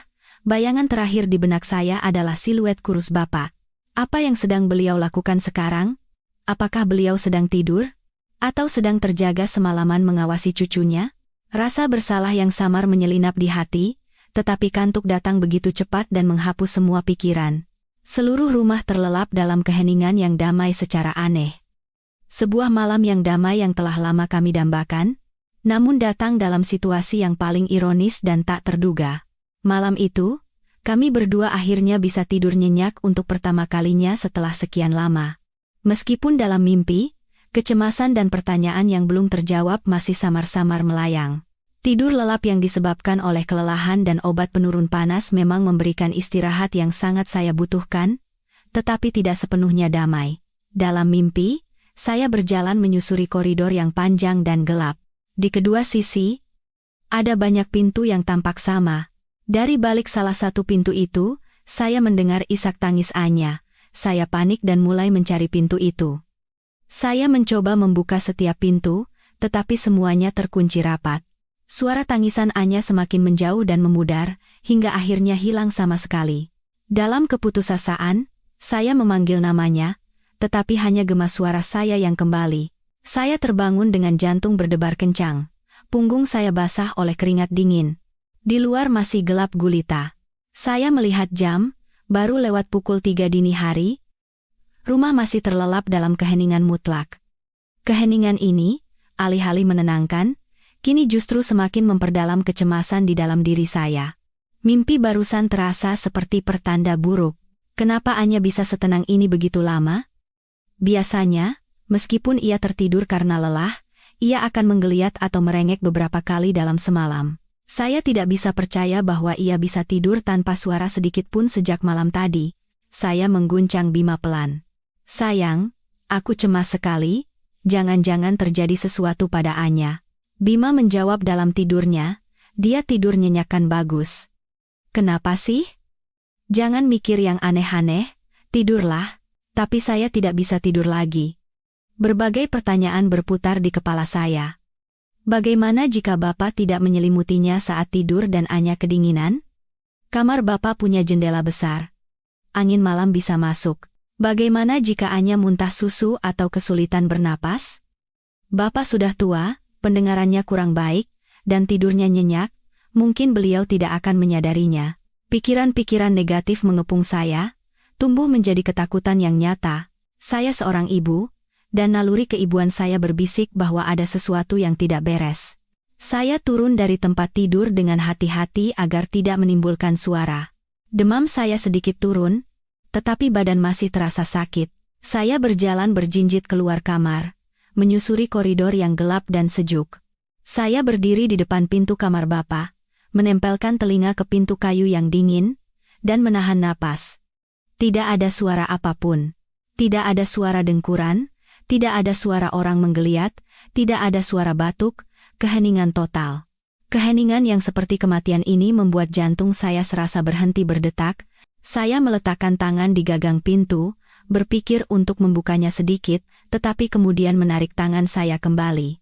[SPEAKER 1] bayangan terakhir di benak saya adalah siluet kurus Bapak. Apa yang sedang beliau lakukan sekarang? Apakah beliau sedang tidur? Atau sedang terjaga semalaman mengawasi cucunya? Rasa bersalah yang samar menyelinap di hati, tetapi kantuk datang begitu cepat dan menghapus semua pikiran. Seluruh rumah terlelap dalam keheningan yang damai secara aneh. Sebuah malam yang damai yang telah lama kami dambakan, namun datang dalam situasi yang paling ironis dan tak terduga. Malam itu, kami berdua akhirnya bisa tidur nyenyak untuk pertama kalinya setelah sekian lama. Meskipun dalam mimpi, kecemasan dan pertanyaan yang belum terjawab masih samar-samar melayang. Tidur lelap yang disebabkan oleh kelelahan dan obat penurun panas memang memberikan istirahat yang sangat saya butuhkan, tetapi tidak sepenuhnya damai. Dalam mimpi, saya berjalan menyusuri koridor yang panjang dan gelap. Di kedua sisi, ada banyak pintu yang tampak sama. Dari balik salah satu pintu itu, saya mendengar isak tangis Anya. Saya panik dan mulai mencari pintu itu. Saya mencoba membuka setiap pintu, tetapi semuanya terkunci rapat. Suara tangisan Anya semakin menjauh dan memudar, hingga akhirnya hilang sama sekali. Dalam keputusasaan, saya memanggil namanya, tetapi hanya gemas suara saya yang kembali. Saya terbangun dengan jantung berdebar kencang. Punggung saya basah oleh keringat dingin. Di luar masih gelap gulita. Saya melihat jam, baru lewat pukul 3 dini hari. Rumah masih terlelap dalam keheningan mutlak. Keheningan ini, alih-alih menenangkan, kini justru semakin memperdalam kecemasan di dalam diri saya. Mimpi barusan terasa seperti pertanda buruk. Kenapa Anya bisa setenang ini begitu lama? Biasanya, meskipun ia tertidur karena lelah, ia akan menggeliat atau merengek beberapa kali dalam semalam. Saya tidak bisa percaya bahwa ia bisa tidur tanpa suara sedikit pun sejak malam tadi. Saya mengguncang Bima pelan. Sayang, aku cemas sekali, jangan-jangan terjadi sesuatu pada Anya. Bima menjawab dalam tidurnya, dia tidur nyenyak bagus. Kenapa sih? Jangan mikir yang aneh-aneh, tidurlah. Tapi saya tidak bisa tidur lagi. Berbagai pertanyaan berputar di kepala saya. Bagaimana jika Bapak tidak menyelimutinya saat tidur dan Anya kedinginan? Kamar Bapak punya jendela besar. Angin malam bisa masuk. Bagaimana jika Anya muntah susu atau kesulitan bernapas? Bapak sudah tua, pendengarannya kurang baik, dan tidurnya nyenyak, mungkin beliau tidak akan menyadarinya. Pikiran-pikiran negatif mengepung saya, tumbuh menjadi ketakutan yang nyata. Saya seorang ibu, dan naluri keibuan saya berbisik bahwa ada sesuatu yang tidak beres. Saya turun dari tempat tidur dengan hati-hati agar tidak menimbulkan suara. Demam saya sedikit turun, tetapi badan masih terasa sakit. Saya berjalan berjinjit keluar kamar, menyusuri koridor yang gelap dan sejuk. Saya berdiri di depan pintu kamar Bapak, menempelkan telinga ke pintu kayu yang dingin, dan menahan napas. Tidak ada suara apapun. Tidak ada suara dengkuran, tidak ada suara orang menggeliat, tidak ada suara batuk, keheningan total. Keheningan yang seperti kematian ini membuat jantung saya serasa berhenti berdetak. Saya meletakkan tangan di gagang pintu, berpikir untuk membukanya sedikit, tetapi kemudian menarik tangan saya kembali.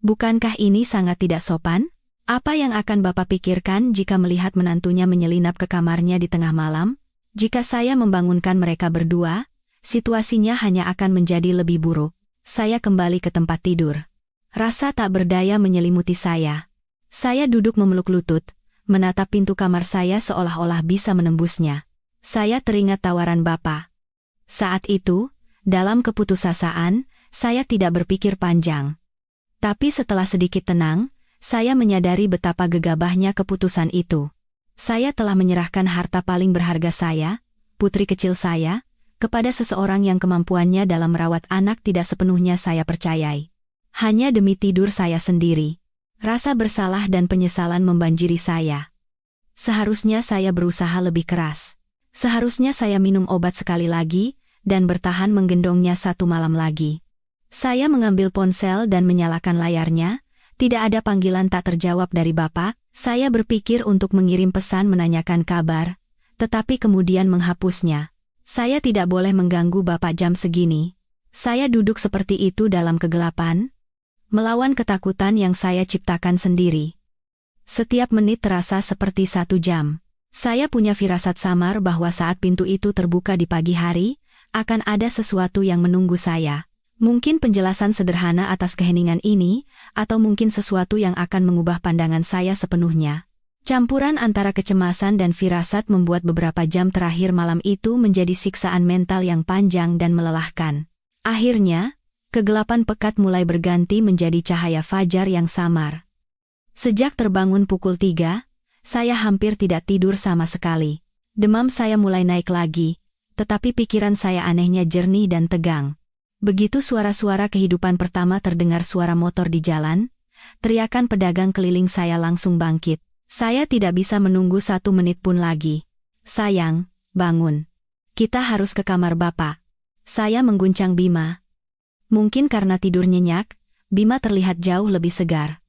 [SPEAKER 1] Bukankah ini sangat tidak sopan? Apa yang akan Bapak pikirkan jika melihat menantunya menyelinap ke kamarnya di tengah malam? Jika saya membangunkan mereka berdua, situasinya hanya akan menjadi lebih buruk. Saya kembali ke tempat tidur. Rasa tak berdaya menyelimuti saya. Saya duduk memeluk lutut, menatap pintu kamar saya seolah-olah bisa menembusnya. Saya teringat tawaran Bapak. Saat itu, dalam keputusasaan, saya tidak berpikir panjang. Tapi setelah sedikit tenang, saya menyadari betapa gegabahnya keputusan itu. Saya telah menyerahkan harta paling berharga saya, putri kecil saya, kepada seseorang yang kemampuannya dalam merawat anak tidak sepenuhnya saya percayai. Hanya demi tidur saya sendiri. Rasa bersalah dan penyesalan membanjiri saya. Seharusnya saya berusaha lebih keras. Seharusnya saya minum obat sekali lagi, dan bertahan menggendongnya satu malam lagi. Saya mengambil ponsel dan menyalakan layarnya. Tidak ada panggilan tak terjawab dari Bapak. Saya berpikir untuk mengirim pesan menanyakan kabar, tetapi kemudian menghapusnya. Saya tidak boleh mengganggu Bapak jam segini. Saya duduk seperti itu dalam kegelapan, melawan ketakutan yang saya ciptakan sendiri. Setiap menit terasa seperti 1 jam. Saya punya firasat samar bahwa saat pintu itu terbuka di pagi hari, akan ada sesuatu yang menunggu saya. Mungkin penjelasan sederhana atas keheningan ini, atau mungkin sesuatu yang akan mengubah pandangan saya sepenuhnya. Campuran antara kecemasan dan firasat membuat beberapa jam terakhir malam itu menjadi siksaan mental yang panjang dan melelahkan. Akhirnya, kegelapan pekat mulai berganti menjadi cahaya fajar yang samar. Sejak terbangun pukul 3, saya hampir tidak tidur sama sekali. Demam saya mulai naik lagi, tetapi pikiran saya anehnya jernih dan tegang. Begitu suara-suara kehidupan pertama terdengar suara motor di jalan, teriakan pedagang keliling saya langsung bangkit. Saya tidak bisa menunggu 1 menit pun lagi. Sayang, bangun. Kita harus ke kamar Bapak. Saya mengguncang Bima. Mungkin karena tidur nyenyak, Bima terlihat jauh lebih segar.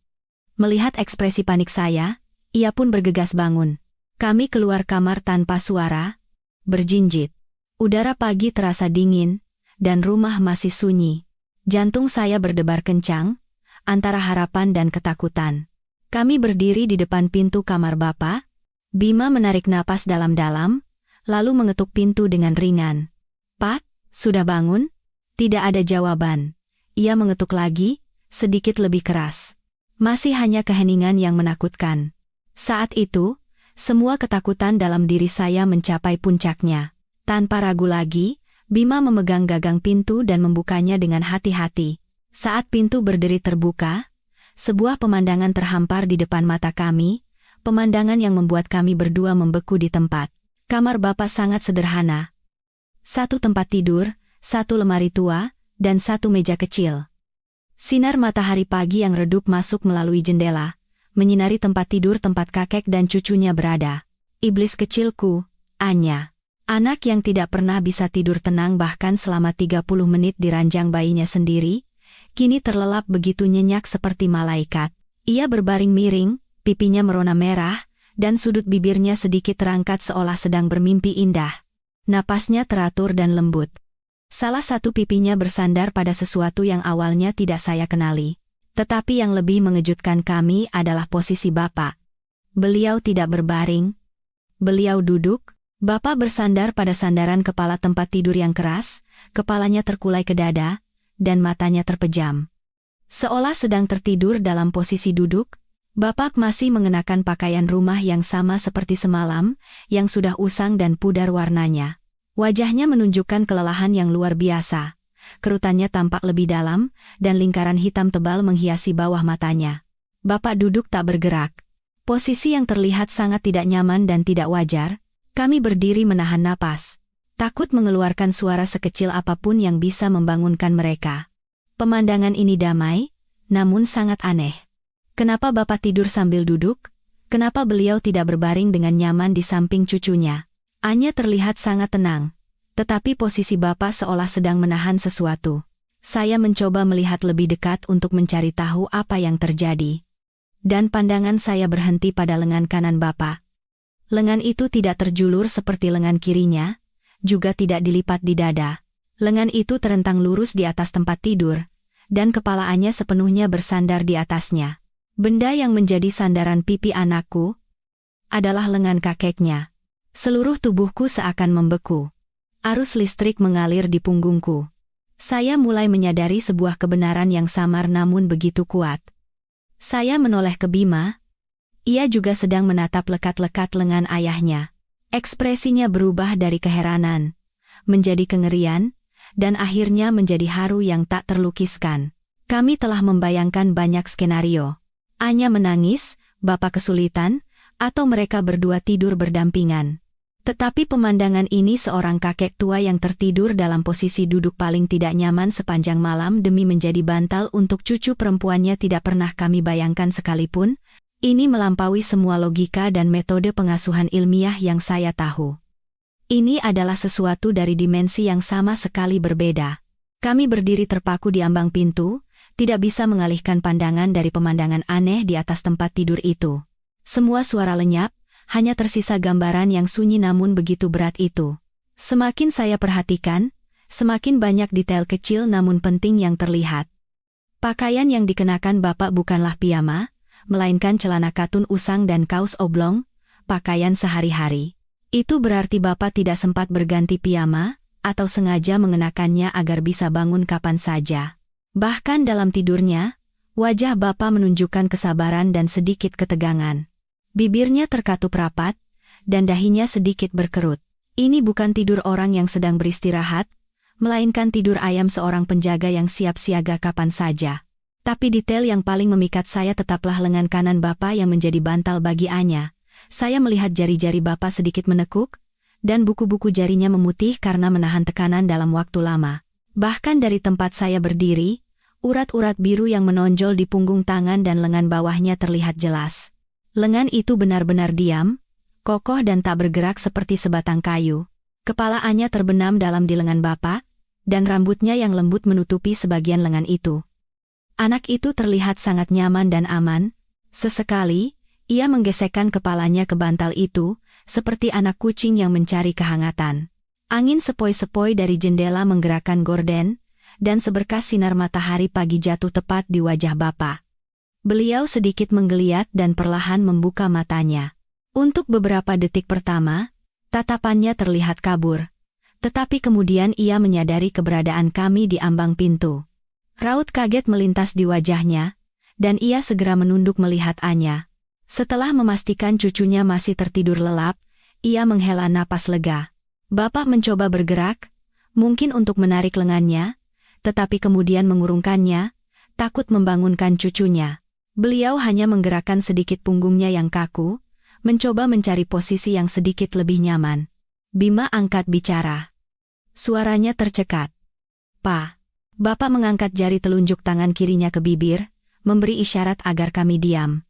[SPEAKER 1] Melihat ekspresi panik saya, ia pun bergegas bangun. Kami keluar kamar tanpa suara, berjinjit. Udara pagi terasa dingin, dan rumah masih sunyi. Jantung saya berdebar kencang, antara harapan dan ketakutan. Kami berdiri di depan pintu kamar Bapak. Bima menarik napas dalam-dalam, lalu mengetuk pintu dengan ringan. Pak, sudah bangun? Tidak ada jawaban. Ia mengetuk lagi, sedikit lebih keras. Masih hanya keheningan yang menakutkan. Saat itu, semua ketakutan dalam diri saya mencapai puncaknya. Tanpa ragu lagi, Bima memegang gagang pintu dan membukanya dengan hati-hati. Saat pintu berderi terbuka, sebuah pemandangan terhampar di depan mata kami, pemandangan yang membuat kami berdua membeku di tempat. Kamar Bapak sangat sederhana. 1 tempat tidur, 1 lemari tua, dan 1 meja kecil. Sinar matahari pagi yang redup masuk melalui jendela, menyinari tempat tidur tempat kakek dan cucunya berada. Iblis kecilku, Anya. Anak yang tidak pernah bisa tidur tenang bahkan selama 30 menit di ranjang bayinya sendiri, kini terlelap begitu nyenyak seperti malaikat. Ia berbaring miring, pipinya merona merah, dan sudut bibirnya sedikit terangkat seolah sedang bermimpi indah. Napasnya teratur dan lembut. Salah satu pipinya bersandar pada sesuatu yang awalnya tidak saya kenali. Tetapi yang lebih mengejutkan kami adalah posisi Bapak. Beliau tidak berbaring. Beliau duduk. Bapak bersandar pada sandaran kepala tempat tidur yang keras, kepalanya terkulai ke dada, dan matanya terpejam. Seolah sedang tertidur dalam posisi duduk, Bapak masih mengenakan pakaian rumah yang sama seperti semalam, yang sudah usang dan pudar warnanya. Wajahnya menunjukkan kelelahan yang luar biasa. Kerutannya tampak lebih dalam, dan lingkaran hitam tebal menghiasi bawah matanya. Bapak duduk tak bergerak. Posisi yang terlihat sangat tidak nyaman dan tidak wajar. Kami berdiri menahan napas, takut mengeluarkan suara sekecil apapun yang bisa membangunkan mereka. Pemandangan ini damai, namun sangat aneh. Kenapa Bapak tidur sambil duduk? Kenapa beliau tidak berbaring dengan nyaman di samping cucunya? Anya terlihat sangat tenang, tetapi posisi Bapak seolah sedang menahan sesuatu. Saya mencoba melihat lebih dekat untuk mencari tahu apa yang terjadi. Dan pandangan saya berhenti pada lengan kanan Bapak. Lengan itu tidak terjulur seperti lengan kirinya, juga tidak dilipat di dada. Lengan itu terentang lurus di atas tempat tidur, dan kepala Anya sepenuhnya bersandar di atasnya. Benda yang menjadi sandaran pipi anakku adalah lengan kakeknya. Seluruh tubuhku seakan membeku. Arus listrik mengalir di punggungku. Saya mulai menyadari sebuah kebenaran yang samar namun begitu kuat. Saya menoleh ke Bima. Ia juga sedang menatap lekat-lekat lengan ayahnya. Ekspresinya berubah dari keheranan, menjadi kengerian, dan akhirnya menjadi haru yang tak terlukiskan. Kami telah membayangkan banyak skenario. Anya menangis, Bapak kesulitan, atau mereka berdua tidur berdampingan. Tetapi pemandangan ini seorang kakek tua yang tertidur dalam posisi duduk paling tidak nyaman sepanjang malam demi menjadi bantal untuk cucu perempuannya tidak pernah kami bayangkan sekalipun. Ini melampaui semua logika dan metode pengasuhan ilmiah yang saya tahu. Ini adalah sesuatu dari dimensi yang sama sekali berbeda. Kami berdiri terpaku di ambang pintu, tidak bisa mengalihkan pandangan dari pemandangan aneh di atas tempat tidur itu. Semua suara lenyap, hanya tersisa gambaran yang sunyi namun begitu berat itu. Semakin saya perhatikan, semakin banyak detail kecil namun penting yang terlihat. Pakaian yang dikenakan Bapak bukanlah piyama, melainkan celana katun usang dan kaos oblong, pakaian sehari-hari. Itu berarti Bapak tidak sempat berganti piyama, atau sengaja mengenakannya agar bisa bangun kapan saja. Bahkan dalam tidurnya, wajah Bapak menunjukkan kesabaran dan sedikit ketegangan. Bibirnya terkatup rapat, dan dahinya sedikit berkerut. Ini bukan tidur orang yang sedang beristirahat, melainkan tidur ayam seorang penjaga yang siap siaga kapan saja. Tapi detail yang paling memikat saya tetaplah lengan kanan Bapak yang menjadi bantal bagi Anya. Saya melihat jari-jari Bapak sedikit menekuk, dan buku-buku jarinya memutih karena menahan tekanan dalam waktu lama. Bahkan dari tempat saya berdiri, urat-urat biru yang menonjol di punggung tangan dan lengan bawahnya terlihat jelas. Lengan itu benar-benar diam, kokoh dan tak bergerak seperti sebatang kayu. Kepala Anya terbenam dalam di lengan Bapak, dan rambutnya yang lembut menutupi sebagian lengan itu. Anak itu terlihat sangat nyaman dan aman. Sesekali, ia menggesekkan kepalanya ke bantal itu, seperti anak kucing yang mencari kehangatan. Angin sepoi-sepoi dari jendela menggerakkan gorden, dan seberkas sinar matahari pagi jatuh tepat di wajah Bapak. Beliau sedikit menggeliat dan perlahan membuka matanya. Untuk beberapa detik pertama, tatapannya terlihat kabur. Tetapi kemudian ia menyadari keberadaan kami di ambang pintu. Raut kaget melintas di wajahnya, dan ia segera menunduk melihat Anya. Setelah memastikan cucunya masih tertidur lelap, ia menghela napas lega. Bapak mencoba bergerak, mungkin untuk menarik lengannya, tetapi kemudian mengurungkannya, takut membangunkan cucunya. Beliau hanya menggerakkan sedikit punggungnya yang kaku, mencoba mencari posisi yang sedikit lebih nyaman. Bima angkat bicara. Suaranya tercekat. "Pa." Bapak mengangkat jari telunjuk tangan kirinya ke bibir, memberi isyarat agar kami diam.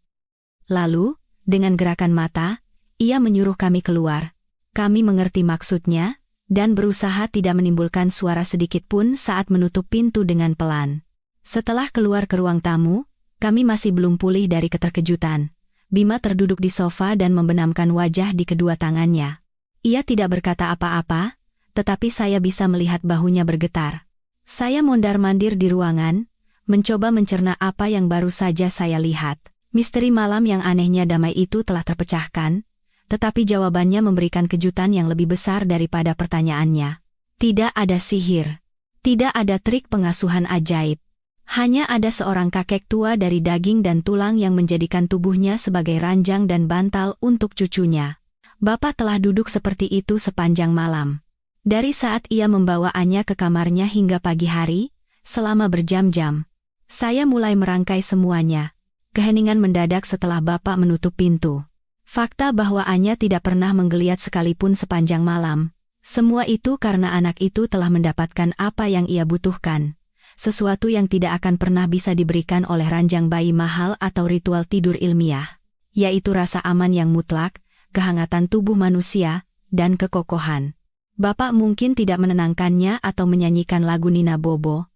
[SPEAKER 1] Lalu, dengan gerakan mata, ia menyuruh kami keluar. Kami mengerti maksudnya, dan berusaha tidak menimbulkan suara sedikit pun saat menutup pintu dengan pelan. Setelah keluar ke ruang tamu, kami masih belum pulih dari keterkejutan. Bima terduduk di sofa dan membenamkan wajah di kedua tangannya. Ia tidak berkata apa-apa, tetapi saya bisa melihat bahunya bergetar. Saya mondar-mandir di ruangan, mencoba mencerna apa yang baru saja saya lihat. Misteri malam yang anehnya damai itu telah terpecahkan, tetapi jawabannya memberikan kejutan yang lebih besar daripada pertanyaannya. Tidak ada sihir. Tidak ada trik pengasuhan ajaib. Hanya ada seorang kakek tua dari daging dan tulang yang menjadikan tubuhnya sebagai ranjang dan bantal untuk cucunya. Bapak telah duduk seperti itu sepanjang malam. Dari saat ia membawaannya ke kamarnya hingga pagi hari, selama berjam-jam. Saya mulai merangkai semuanya. Keheningan mendadak setelah Bapak menutup pintu. Fakta bahwa Anya tidak pernah menggeliat sekalipun sepanjang malam. Semua itu karena anak itu telah mendapatkan apa yang ia butuhkan. Sesuatu yang tidak akan pernah bisa diberikan oleh ranjang bayi mahal atau ritual tidur ilmiah, yaitu rasa aman yang mutlak, kehangatan tubuh manusia, dan kekokohan. Bapak mungkin tidak menenangkannya atau menyanyikan lagu Nina Bobo.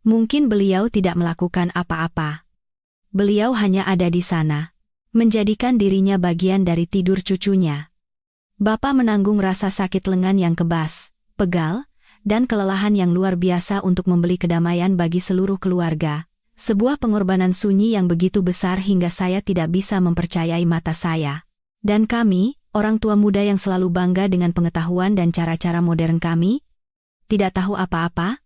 [SPEAKER 1] Mungkin beliau tidak melakukan apa-apa. Beliau hanya ada di sana, menjadikan dirinya bagian dari tidur cucunya. Bapak menanggung rasa sakit lengan yang kebas, pegal, dan kelelahan yang luar biasa untuk membeli kedamaian bagi seluruh keluarga. Sebuah pengorbanan sunyi yang begitu besar hingga saya tidak bisa mempercayai mata saya. Dan kami, orang tua muda yang selalu bangga dengan pengetahuan dan cara-cara modern kami, tidak tahu apa-apa,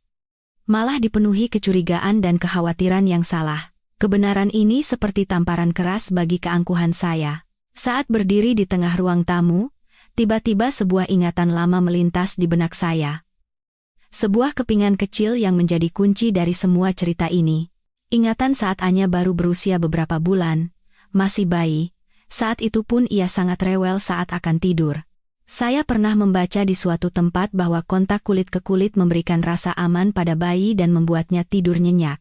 [SPEAKER 1] malah dipenuhi kecurigaan dan kekhawatiran yang salah. Kebenaran ini seperti tamparan keras bagi keangkuhan saya. Saat berdiri di tengah ruang tamu, tiba-tiba sebuah ingatan lama melintas di benak saya. Sebuah kepingan kecil yang menjadi kunci dari semua cerita ini. Ingatan saat Anya baru berusia beberapa bulan, masih bayi, saat itu pun ia sangat rewel saat akan tidur. Saya pernah membaca di suatu tempat bahwa kontak kulit ke kulit memberikan rasa aman pada bayi dan membuatnya tidur nyenyak.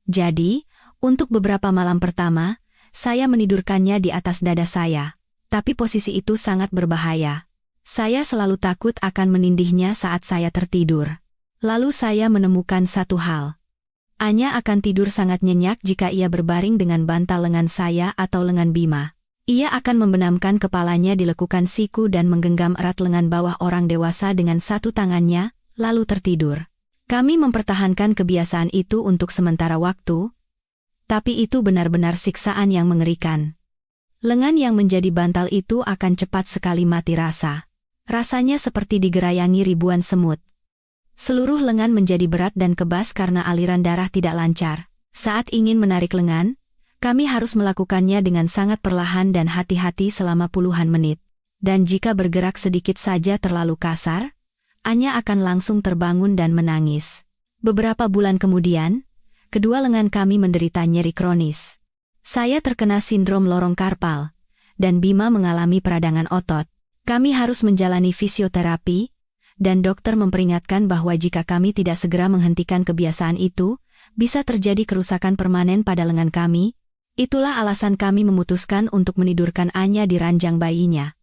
[SPEAKER 1] Jadi, untuk beberapa malam pertama, saya menidurkannya di atas dada saya. Tapi posisi itu sangat berbahaya. Saya selalu takut akan menindihnya saat saya tertidur. Lalu saya menemukan satu hal. Anya akan tidur sangat nyenyak jika ia berbaring dengan bantal lengan saya atau lengan Bima. Ia akan membenamkan kepalanya di lekukan siku dan menggenggam erat lengan bawah orang dewasa dengan satu tangannya, lalu tertidur. Kami mempertahankan kebiasaan itu untuk sementara waktu, tapi itu benar-benar siksaan yang mengerikan. Lengan yang menjadi bantal itu akan cepat sekali mati rasa. Rasanya seperti digerayangi ribuan semut. Seluruh lengan menjadi berat dan kebas karena aliran darah tidak lancar. Saat ingin menarik lengan, kami harus melakukannya dengan sangat perlahan dan hati-hati selama puluhan menit. Dan jika bergerak sedikit saja terlalu kasar, Anya akan langsung terbangun dan menangis. Beberapa bulan kemudian, kedua lengan kami menderita nyeri kronis. Saya terkena sindrom lorong karpal, dan Bima mengalami peradangan otot. Kami harus menjalani fisioterapi, dan dokter memperingatkan bahwa jika kami tidak segera menghentikan kebiasaan itu, bisa terjadi kerusakan permanen pada lengan kami. Itulah alasan kami memutuskan untuk menidurkan Anya di ranjang bayinya.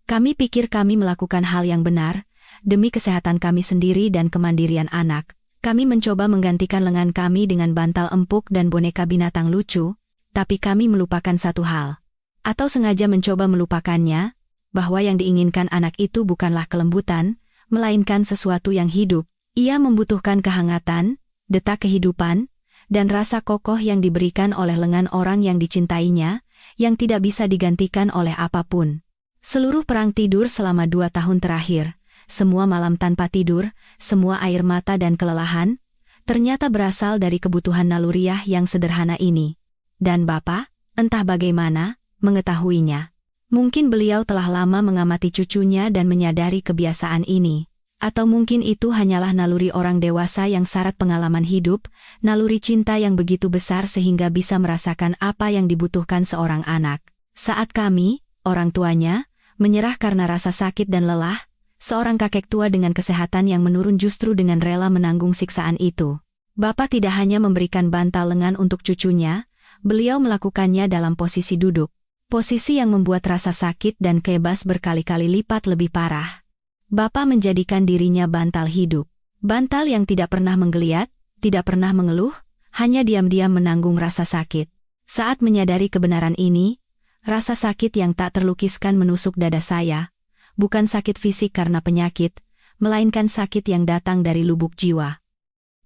[SPEAKER 1] Kami pikir kami melakukan hal yang benar, demi kesehatan kami sendiri dan kemandirian anak. Kami mencoba menggantikan lengan kami dengan bantal empuk dan boneka binatang lucu, tapi kami melupakan satu hal. Atau sengaja mencoba melupakannya, bahwa yang diinginkan anak itu bukanlah kelembutan, melainkan sesuatu yang hidup. Ia membutuhkan kehangatan, detak kehidupan, dan rasa kokoh yang diberikan oleh lengan orang yang dicintainya, yang tidak bisa digantikan oleh apapun. Seluruh perang tidur selama 2 tahun terakhir, semua malam tanpa tidur, semua air mata dan kelelahan, ternyata berasal dari kebutuhan naluriah yang sederhana ini. Dan Bapak, entah bagaimana, mengetahuinya. Mungkin beliau telah lama mengamati cucunya dan menyadari kebiasaan ini. Atau mungkin itu hanyalah naluri orang dewasa yang syarat pengalaman hidup, naluri cinta yang begitu besar sehingga bisa merasakan apa yang dibutuhkan seorang anak. Saat kami, orang tuanya, menyerah karena rasa sakit dan lelah, seorang kakek tua dengan kesehatan yang menurun justru dengan rela menanggung siksaan itu. Bapak tidak hanya memberikan bantal lengan untuk cucunya, beliau melakukannya dalam posisi duduk. Posisi yang membuat rasa sakit dan kebas berkali-kali lipat lebih parah. Bapak menjadikan dirinya bantal hidup. Bantal yang tidak pernah menggeliat, tidak pernah mengeluh, hanya diam-diam menanggung rasa sakit. Saat menyadari kebenaran ini, rasa sakit yang tak terlukiskan menusuk dada saya. Bukan sakit fisik karena penyakit, melainkan sakit yang datang dari lubuk jiwa.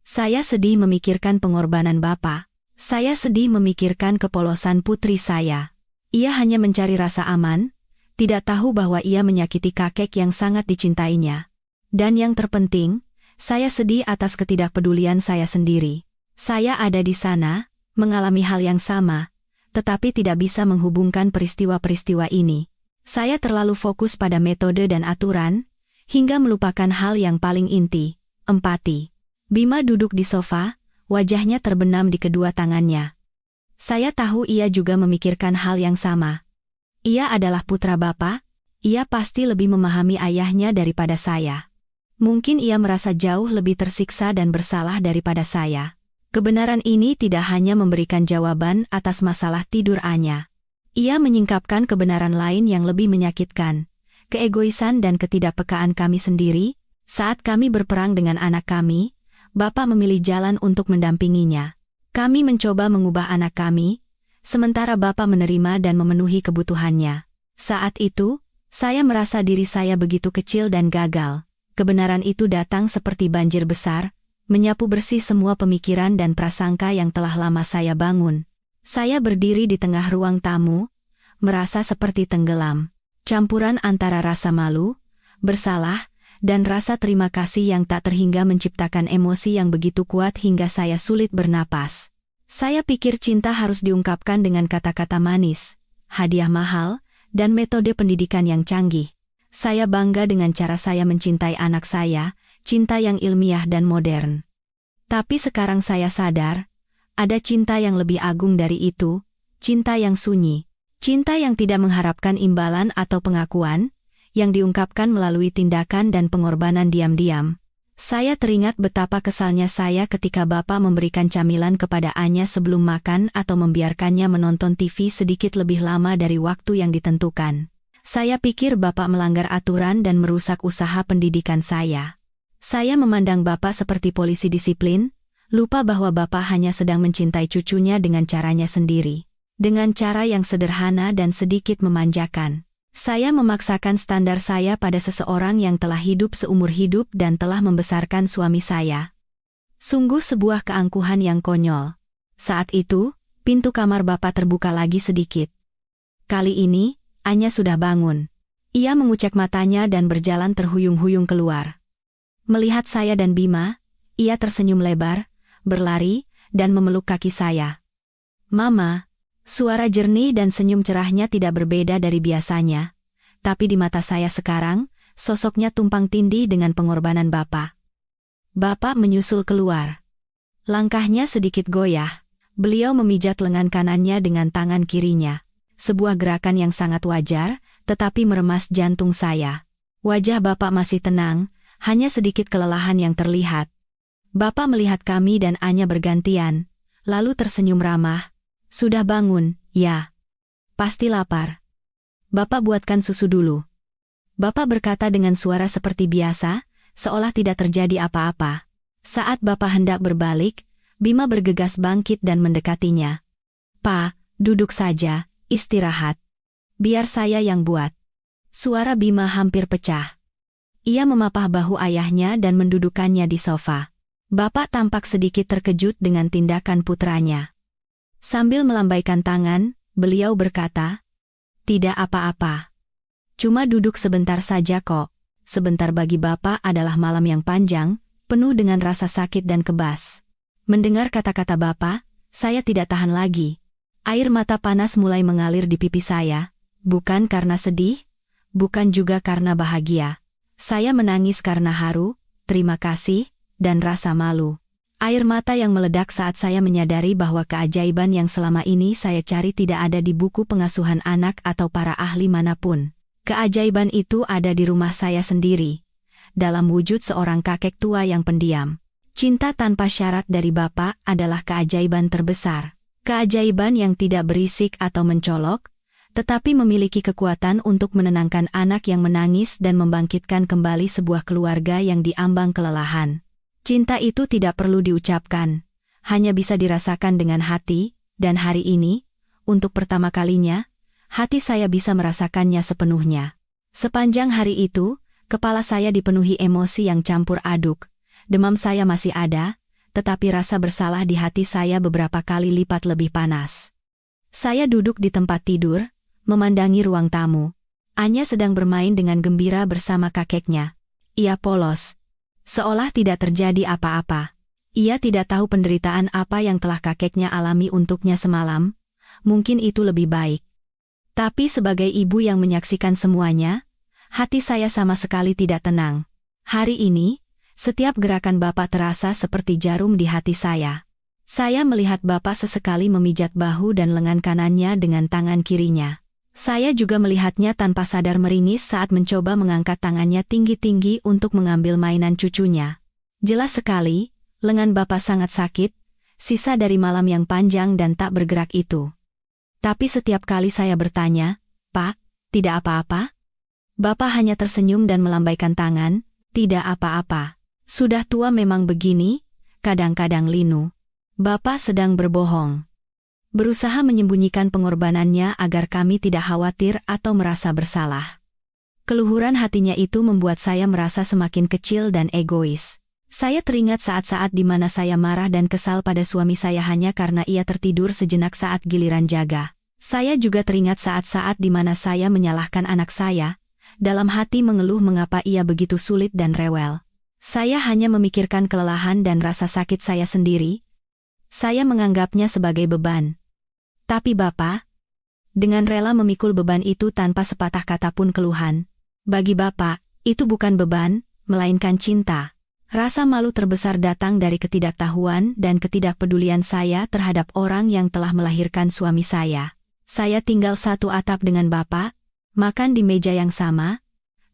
[SPEAKER 1] Saya sedih memikirkan pengorbanan Bapak. Saya sedih memikirkan kepolosan putri saya. Ia hanya mencari rasa aman, tidak tahu bahwa ia menyakiti kakek yang sangat dicintainya. Dan yang terpenting, saya sedih atas ketidakpedulian saya sendiri. Saya ada di sana, mengalami hal yang sama, tetapi tidak bisa menghubungkan peristiwa-peristiwa ini. Saya terlalu fokus pada metode dan aturan, hingga melupakan hal yang paling inti, empati. Bima duduk di sofa, wajahnya terbenam di kedua tangannya. Saya tahu ia juga memikirkan hal yang sama. Ia adalah putra Bapak, ia pasti lebih memahami ayahnya daripada saya. Mungkin ia merasa jauh lebih tersiksa dan bersalah daripada saya. Kebenaran ini tidak hanya memberikan jawaban atas masalah tidur Anya. Ia menyingkapkan kebenaran lain yang lebih menyakitkan, keegoisan dan ketidakpekaan kami sendiri. Saat kami berperang dengan anak kami, Bapak memilih jalan untuk mendampinginya. Kami mencoba mengubah anak kami, sementara Bapak menerima dan memenuhi kebutuhannya. Saat itu, saya merasa diri saya begitu kecil dan gagal. Kebenaran itu datang seperti banjir besar, menyapu bersih semua pemikiran dan prasangka yang telah lama saya bangun. Saya berdiri di tengah ruang tamu, merasa seperti tenggelam. Campuran antara rasa malu, bersalah, dan rasa terima kasih yang tak terhingga menciptakan emosi yang begitu kuat hingga saya sulit bernapas. Saya pikir cinta harus diungkapkan dengan kata-kata manis, hadiah mahal, dan metode pendidikan yang canggih. Saya bangga dengan cara saya mencintai anak saya, cinta yang ilmiah dan modern. Tapi sekarang saya sadar, ada cinta yang lebih agung dari itu, cinta yang sunyi, cinta yang tidak mengharapkan imbalan atau pengakuan, yang diungkapkan melalui tindakan dan pengorbanan diam-diam. Saya teringat betapa kesalnya saya ketika Bapak memberikan camilan kepada Anya sebelum makan atau membiarkannya menonton TV sedikit lebih lama dari waktu yang ditentukan. Saya pikir Bapak melanggar aturan dan merusak usaha pendidikan saya. Saya memandang Bapak seperti polisi disiplin, lupa bahwa Bapak hanya sedang mencintai cucunya dengan caranya sendiri. Dengan cara yang sederhana dan sedikit memanjakan. Saya memaksakan standar saya pada seseorang yang telah hidup seumur hidup dan telah membesarkan suami saya. Sungguh sebuah keangkuhan yang konyol. Saat itu, pintu kamar Bapak terbuka lagi sedikit. Kali ini, Anya sudah bangun. Ia mengucek matanya dan berjalan terhuyung-huyung keluar. Melihat saya dan Bima, ia tersenyum lebar, berlari, dan memeluk kaki saya. "Mama." Suara jernih dan senyum cerahnya tidak berbeda dari biasanya, tapi di mata saya sekarang, sosoknya tumpang tindih dengan pengorbanan Bapak. Bapak menyusul keluar. Langkahnya sedikit goyah, beliau memijat lengan kanannya dengan tangan kirinya. Sebuah gerakan yang sangat wajar, tetapi meremas jantung saya. Wajah Bapak masih tenang, hanya sedikit kelelahan yang terlihat. Bapak melihat kami dan Anya bergantian, lalu tersenyum ramah. "Sudah bangun, ya? Pasti lapar. Bapak buatkan susu dulu." Bapak berkata dengan suara seperti biasa, seolah tidak terjadi apa-apa. Saat Bapak hendak berbalik, Bima bergegas bangkit dan mendekatinya. "Pak, duduk saja, istirahat. Biar saya yang buat." Suara Bima hampir pecah. Ia memapah bahu ayahnya dan mendudukannya di sofa. Bapak tampak sedikit terkejut dengan tindakan putranya. Sambil melambaikan tangan, beliau berkata, "Tidak apa-apa. Cuma duduk sebentar saja kok." Sebentar bagi Bapak adalah malam yang panjang, penuh dengan rasa sakit dan kebas. Mendengar kata-kata Bapak, saya tidak tahan lagi. Air mata panas mulai mengalir di pipi saya, bukan karena sedih, bukan juga karena bahagia. Saya menangis karena haru, terima kasih, dan rasa malu. Air mata yang meledak saat saya menyadari bahwa keajaiban yang selama ini saya cari tidak ada di buku pengasuhan anak atau para ahli manapun. Keajaiban itu ada di rumah saya sendiri, dalam wujud seorang kakek tua yang pendiam. Cinta tanpa syarat dari Bapak adalah keajaiban terbesar. Keajaiban yang tidak berisik atau mencolok, tetapi memiliki kekuatan untuk menenangkan anak yang menangis dan membangkitkan kembali sebuah keluarga yang diambang kelelahan. Cinta itu tidak perlu diucapkan, hanya bisa dirasakan dengan hati, dan hari ini, untuk pertama kalinya, hati saya bisa merasakannya sepenuhnya. Sepanjang hari itu, kepala saya dipenuhi emosi yang campur aduk. Demam saya masih ada, tetapi rasa bersalah di hati saya beberapa kali lipat lebih panas. Saya duduk di tempat tidur, memandangi ruang tamu. Anya sedang bermain dengan gembira bersama kakeknya. Ia polos, seolah tidak terjadi apa-apa. Ia tidak tahu penderitaan apa yang telah kakeknya alami untuknya semalam. Mungkin itu lebih baik. Tapi sebagai ibu yang menyaksikan semuanya, hati saya sama sekali tidak tenang. Hari ini, setiap gerakan Bapak terasa seperti jarum di hati saya. Saya melihat Bapak sesekali memijat bahu dan lengan kanannya dengan tangan kirinya. Saya juga melihatnya tanpa sadar meringis saat mencoba mengangkat tangannya tinggi-tinggi untuk mengambil mainan cucunya. Jelas sekali, lengan Bapak sangat sakit, sisa dari malam yang panjang dan tak bergerak itu. Tapi setiap kali saya bertanya, "Pak, tidak apa-apa?" Bapak hanya tersenyum dan melambaikan tangan, "Tidak apa-apa. Sudah tua memang begini, kadang-kadang linu." Bapak sedang berbohong. Berusaha menyembunyikan pengorbanannya agar kami tidak khawatir atau merasa bersalah. Keluhuran hatinya itu membuat saya merasa semakin kecil dan egois. Saya teringat saat-saat di mana saya marah dan kesal pada suami saya hanya karena ia tertidur sejenak saat giliran jaga. Saya juga teringat saat-saat di mana saya menyalahkan anak saya, dalam hati mengeluh mengapa ia begitu sulit dan rewel. Saya hanya memikirkan kelelahan dan rasa sakit saya sendiri. Saya menganggapnya sebagai beban. Tapi Bapak, dengan rela memikul beban itu tanpa sepatah kata pun keluhan. Bagi Bapak, itu bukan beban, melainkan cinta. Rasa malu terbesar datang dari ketidaktahuan dan ketidakpedulian saya terhadap orang yang telah melahirkan suami saya. Saya tinggal satu atap dengan Bapak, makan di meja yang sama,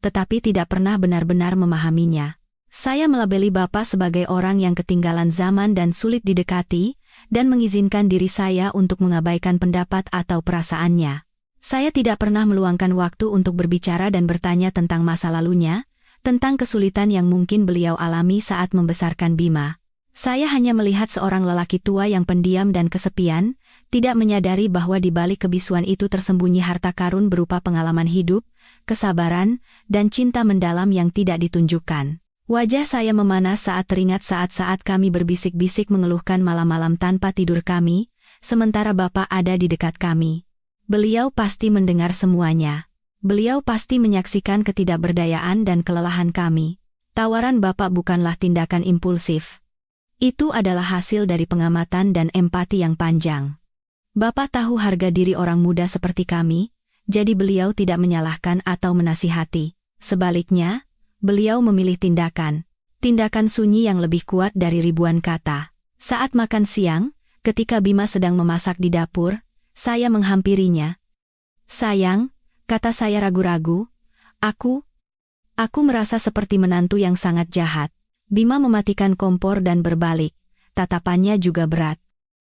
[SPEAKER 1] tetapi tidak pernah benar-benar memahaminya. Saya melabeli Bapak sebagai orang yang ketinggalan zaman dan sulit didekati, dan mengizinkan diri saya untuk mengabaikan pendapat atau perasaannya. Saya tidak pernah meluangkan waktu untuk berbicara dan bertanya tentang masa lalunya, tentang kesulitan yang mungkin beliau alami saat membesarkan Bima. Saya hanya melihat seorang lelaki tua yang pendiam dan kesepian, tidak menyadari bahwa di balik kebisuan itu tersembunyi harta karun berupa pengalaman hidup, kesabaran, dan cinta mendalam yang tidak ditunjukkan. Wajah saya memanas saat teringat saat-saat kami berbisik-bisik mengeluhkan malam-malam tanpa tidur kami, sementara Bapak ada di dekat kami. Beliau pasti mendengar semuanya. Beliau pasti menyaksikan ketidakberdayaan dan kelelahan kami. Tawaran Bapak bukanlah tindakan impulsif. Itu adalah hasil dari pengamatan dan empati yang panjang. Bapak tahu harga diri orang muda seperti kami, jadi beliau tidak menyalahkan atau menasihati. Sebaliknya, beliau memilih tindakan sunyi yang lebih kuat dari ribuan kata. Saat makan siang, ketika Bima sedang memasak di dapur, saya menghampirinya. "Sayang," kata saya ragu-ragu, aku merasa seperti menantu yang sangat jahat." Bima mematikan kompor dan berbalik, tatapannya juga berat.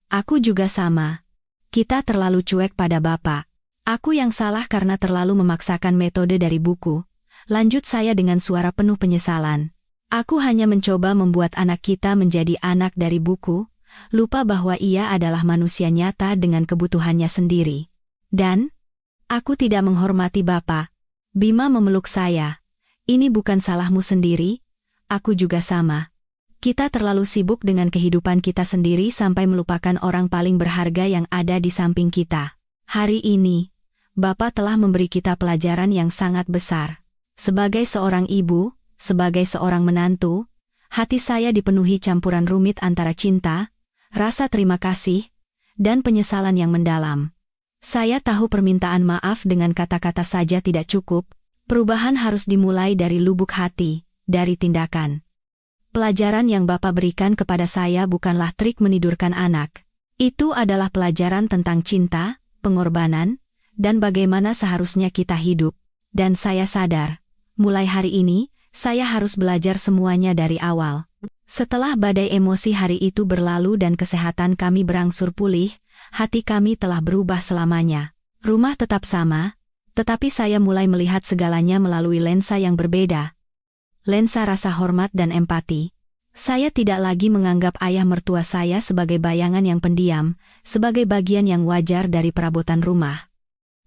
[SPEAKER 1] "Aku juga sama. Kita terlalu cuek pada Bapak. Aku yang salah karena terlalu memaksakan metode dari buku." Lanjut saya dengan suara penuh penyesalan. "Aku hanya mencoba membuat anak kita menjadi anak dari buku, lupa bahwa ia adalah manusia nyata dengan kebutuhannya sendiri. Dan, aku tidak menghormati Bapak." Bima memeluk saya. "Ini bukan salahmu sendiri, aku juga sama. Kita terlalu sibuk dengan kehidupan kita sendiri sampai melupakan orang paling berharga yang ada di samping kita. Hari ini, Bapak telah memberi kita pelajaran yang sangat besar. Sebagai seorang ibu, sebagai seorang menantu, hati saya dipenuhi campuran rumit antara cinta, rasa terima kasih, dan penyesalan yang mendalam. Saya tahu permintaan maaf dengan kata-kata saja tidak cukup, perubahan harus dimulai dari lubuk hati, dari tindakan. Pelajaran yang Bapak berikan kepada saya bukanlah trik menidurkan anak. Itu adalah pelajaran tentang cinta, pengorbanan, dan bagaimana seharusnya kita hidup. Dan saya sadar, mulai hari ini, saya harus belajar semuanya dari awal." Setelah badai emosi hari itu berlalu dan kesehatan kami berangsur pulih, hati kami telah berubah selamanya. Rumah tetap sama, tetapi saya mulai melihat segalanya melalui lensa yang berbeda. Lensa rasa hormat dan empati. Saya tidak lagi menganggap ayah mertua saya sebagai bayangan yang pendiam, sebagai bagian yang wajar dari perabotan rumah.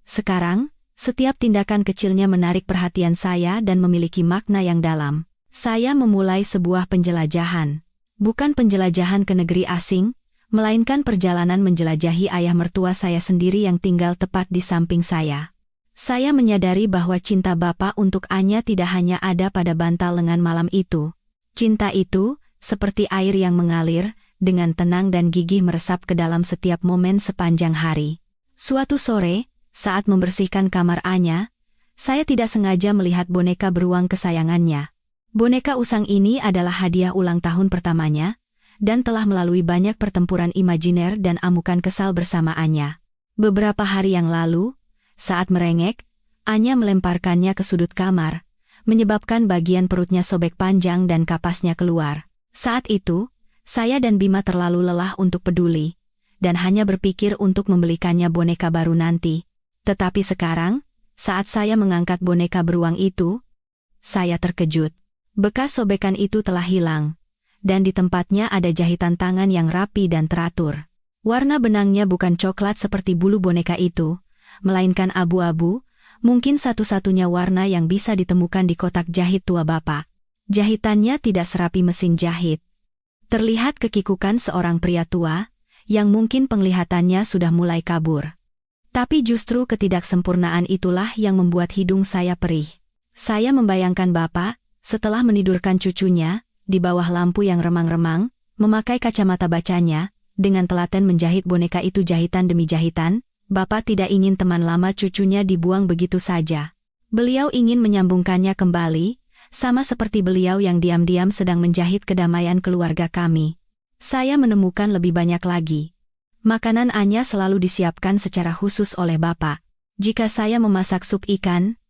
[SPEAKER 1] Sekarang, setiap tindakan kecilnya menarik perhatian saya dan memiliki makna yang dalam. Saya memulai sebuah penjelajahan. Bukan penjelajahan ke negeri asing, melainkan perjalanan menjelajahi ayah mertua saya sendiri yang tinggal tepat di samping saya. Saya menyadari bahwa cinta Bapak untuk Anya tidak hanya ada pada bantal lengan malam itu. Cinta itu, seperti air yang mengalir, dengan tenang dan gigih meresap ke dalam setiap momen sepanjang hari. Suatu sore, saat membersihkan kamar Anya, saya tidak sengaja melihat boneka beruang kesayangannya. Boneka usang ini adalah hadiah ulang tahun pertamanya, dan telah melalui banyak pertempuran imajiner dan amukan kesal bersama Anya. Beberapa hari yang lalu, saat merengek, Anya melemparkannya ke sudut kamar, menyebabkan bagian perutnya sobek panjang dan kapasnya keluar. Saat itu, saya dan Bima terlalu lelah untuk peduli, dan hanya berpikir untuk membelikannya boneka baru nanti. Tetapi sekarang, saat saya mengangkat boneka beruang itu, saya terkejut. Bekas sobekan itu telah hilang, dan di tempatnya ada jahitan tangan yang rapi dan teratur. Warna benangnya bukan coklat seperti bulu boneka itu, melainkan abu-abu, mungkin satu-satunya warna yang bisa ditemukan di kotak jahit tua Bapak. Jahitannya tidak serapi mesin jahit. Terlihat kekikukan seorang pria tua, yang mungkin penglihatannya sudah mulai kabur. Tapi justru ketidaksempurnaan itulah yang membuat hidung saya perih. Saya membayangkan Bapak, setelah menidurkan cucunya, di bawah lampu yang remang-remang, memakai kacamata bacanya, dengan telaten menjahit boneka itu jahitan demi jahitan. Bapak tidak ingin teman lama cucunya dibuang begitu saja. Beliau ingin menyambungkannya kembali, sama seperti beliau yang diam-diam sedang menjahit kedamaian keluarga kami. Saya menemukan lebih banyak lagi. Makanan Anya selalu disiapkan secara khusus oleh Bapak. Jika saya memasak sup ikan,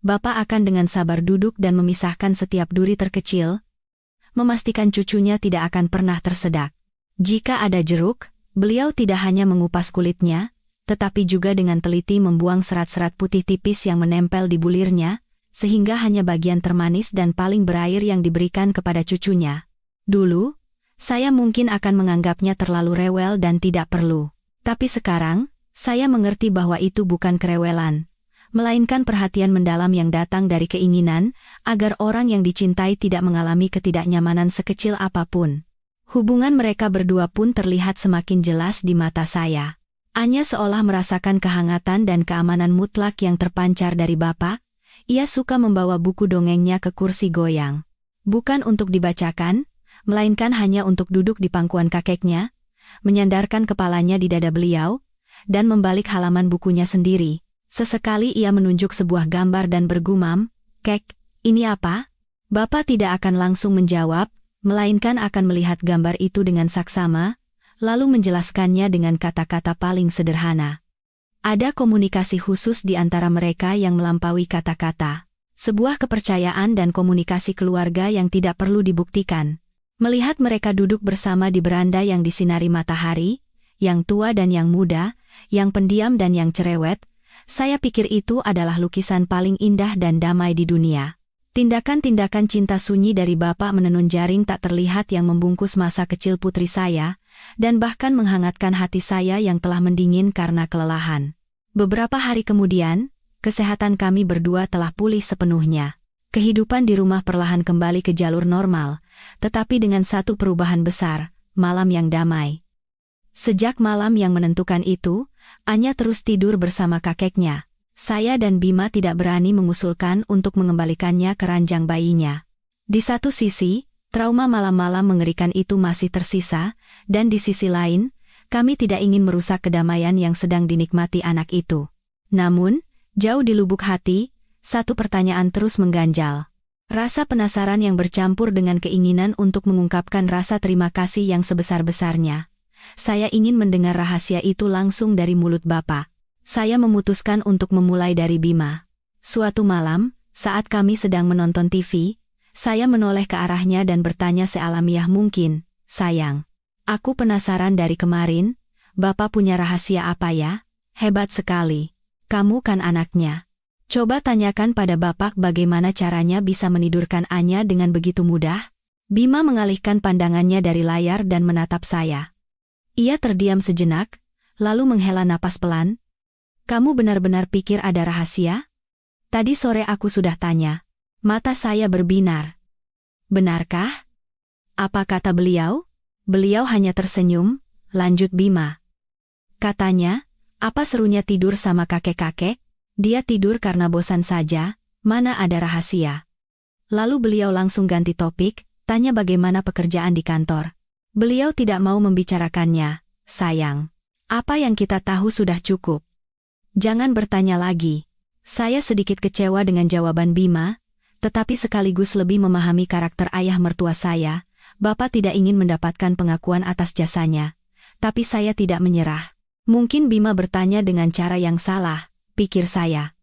[SPEAKER 1] Bapak akan dengan sabar duduk dan memisahkan setiap duri terkecil, memastikan cucunya tidak akan pernah tersedak. Jika ada jeruk, beliau tidak hanya mengupas kulitnya, tetapi juga dengan teliti membuang serat-serat putih tipis yang menempel di bulirnya, sehingga hanya bagian termanis dan paling berair yang diberikan kepada cucunya. Dulu, saya mungkin akan menganggapnya terlalu rewel dan tidak perlu. Tapi sekarang, saya mengerti bahwa itu bukan kerewelan, melainkan perhatian mendalam yang datang dari keinginan, agar orang yang dicintai tidak mengalami ketidaknyamanan sekecil apapun. Hubungan mereka berdua pun terlihat semakin jelas di mata saya. Anya seolah merasakan kehangatan dan keamanan mutlak yang terpancar dari Bapak. Ia suka membawa buku dongengnya ke kursi goyang. Bukan untuk dibacakan, melainkan hanya untuk duduk di pangkuan kakeknya, menyandarkan kepalanya di dada beliau, dan membalik halaman bukunya sendiri. Sesekali ia menunjuk sebuah gambar dan bergumam, "Kek, ini apa?" Bapak tidak akan langsung menjawab, melainkan akan melihat gambar itu dengan saksama, lalu menjelaskannya dengan kata-kata paling sederhana. Ada komunikasi khusus di antara mereka yang melampaui kata-kata. Sebuah kepercayaan dan komunikasi keluarga yang tidak perlu dibuktikan. Melihat mereka duduk bersama di beranda yang disinari matahari, yang tua dan yang muda, yang pendiam dan yang cerewet, saya pikir itu adalah lukisan paling indah dan damai di dunia. Tindakan-tindakan cinta sunyi dari Bapak menenun jaring tak terlihat yang membungkus masa kecil putri saya, dan bahkan menghangatkan hati saya yang telah mendingin karena kelelahan. Beberapa hari kemudian, kesehatan kami berdua telah pulih sepenuhnya. Kehidupan di rumah perlahan kembali ke jalur normal, tetapi dengan satu perubahan besar, malam yang damai. Sejak malam yang menentukan itu, Anya terus tidur bersama kakeknya. Saya dan Bima tidak berani mengusulkan untuk mengembalikannya ke ranjang bayinya. Di satu sisi, trauma malam-malam mengerikan itu masih tersisa, dan di sisi lain, kami tidak ingin merusak kedamaian yang sedang dinikmati anak itu. Namun, jauh di lubuk hati, satu pertanyaan terus mengganjal. Rasa penasaran yang bercampur dengan keinginan untuk mengungkapkan rasa terima kasih yang sebesar-besarnya. Saya ingin mendengar rahasia itu langsung dari mulut Bapak. Saya memutuskan untuk memulai dari Bima. Suatu malam, saat kami sedang menonton TV, saya menoleh ke arahnya dan bertanya sealamiah mungkin, "Sayang, aku penasaran dari kemarin, Bapak punya rahasia apa ya? Hebat sekali." Kamu kan anaknya. Coba tanyakan pada bapak bagaimana caranya bisa menidurkan Anya dengan begitu mudah. Bima mengalihkan pandangannya dari layar dan menatap saya. Ia terdiam sejenak, lalu menghela napas pelan. Kamu benar-benar pikir ada rahasia? Tadi sore aku sudah tanya. Mata saya berbinar. Benarkah? Apa kata beliau? Beliau hanya tersenyum, lanjut Bima. Katanya, apa serunya tidur sama kakek-kakek? Dia tidur karena bosan saja, mana ada rahasia. Lalu beliau langsung ganti topik, tanya bagaimana pekerjaan di kantor. Beliau tidak mau membicarakannya, sayang. Apa yang kita tahu sudah cukup. Jangan bertanya lagi. Saya sedikit kecewa dengan jawaban Bima, tetapi sekaligus lebih memahami karakter ayah mertua saya. Bapak tidak ingin mendapatkan pengakuan atas jasanya. Tapi saya tidak menyerah. Mungkin Bima bertanya dengan cara yang salah, pikir saya.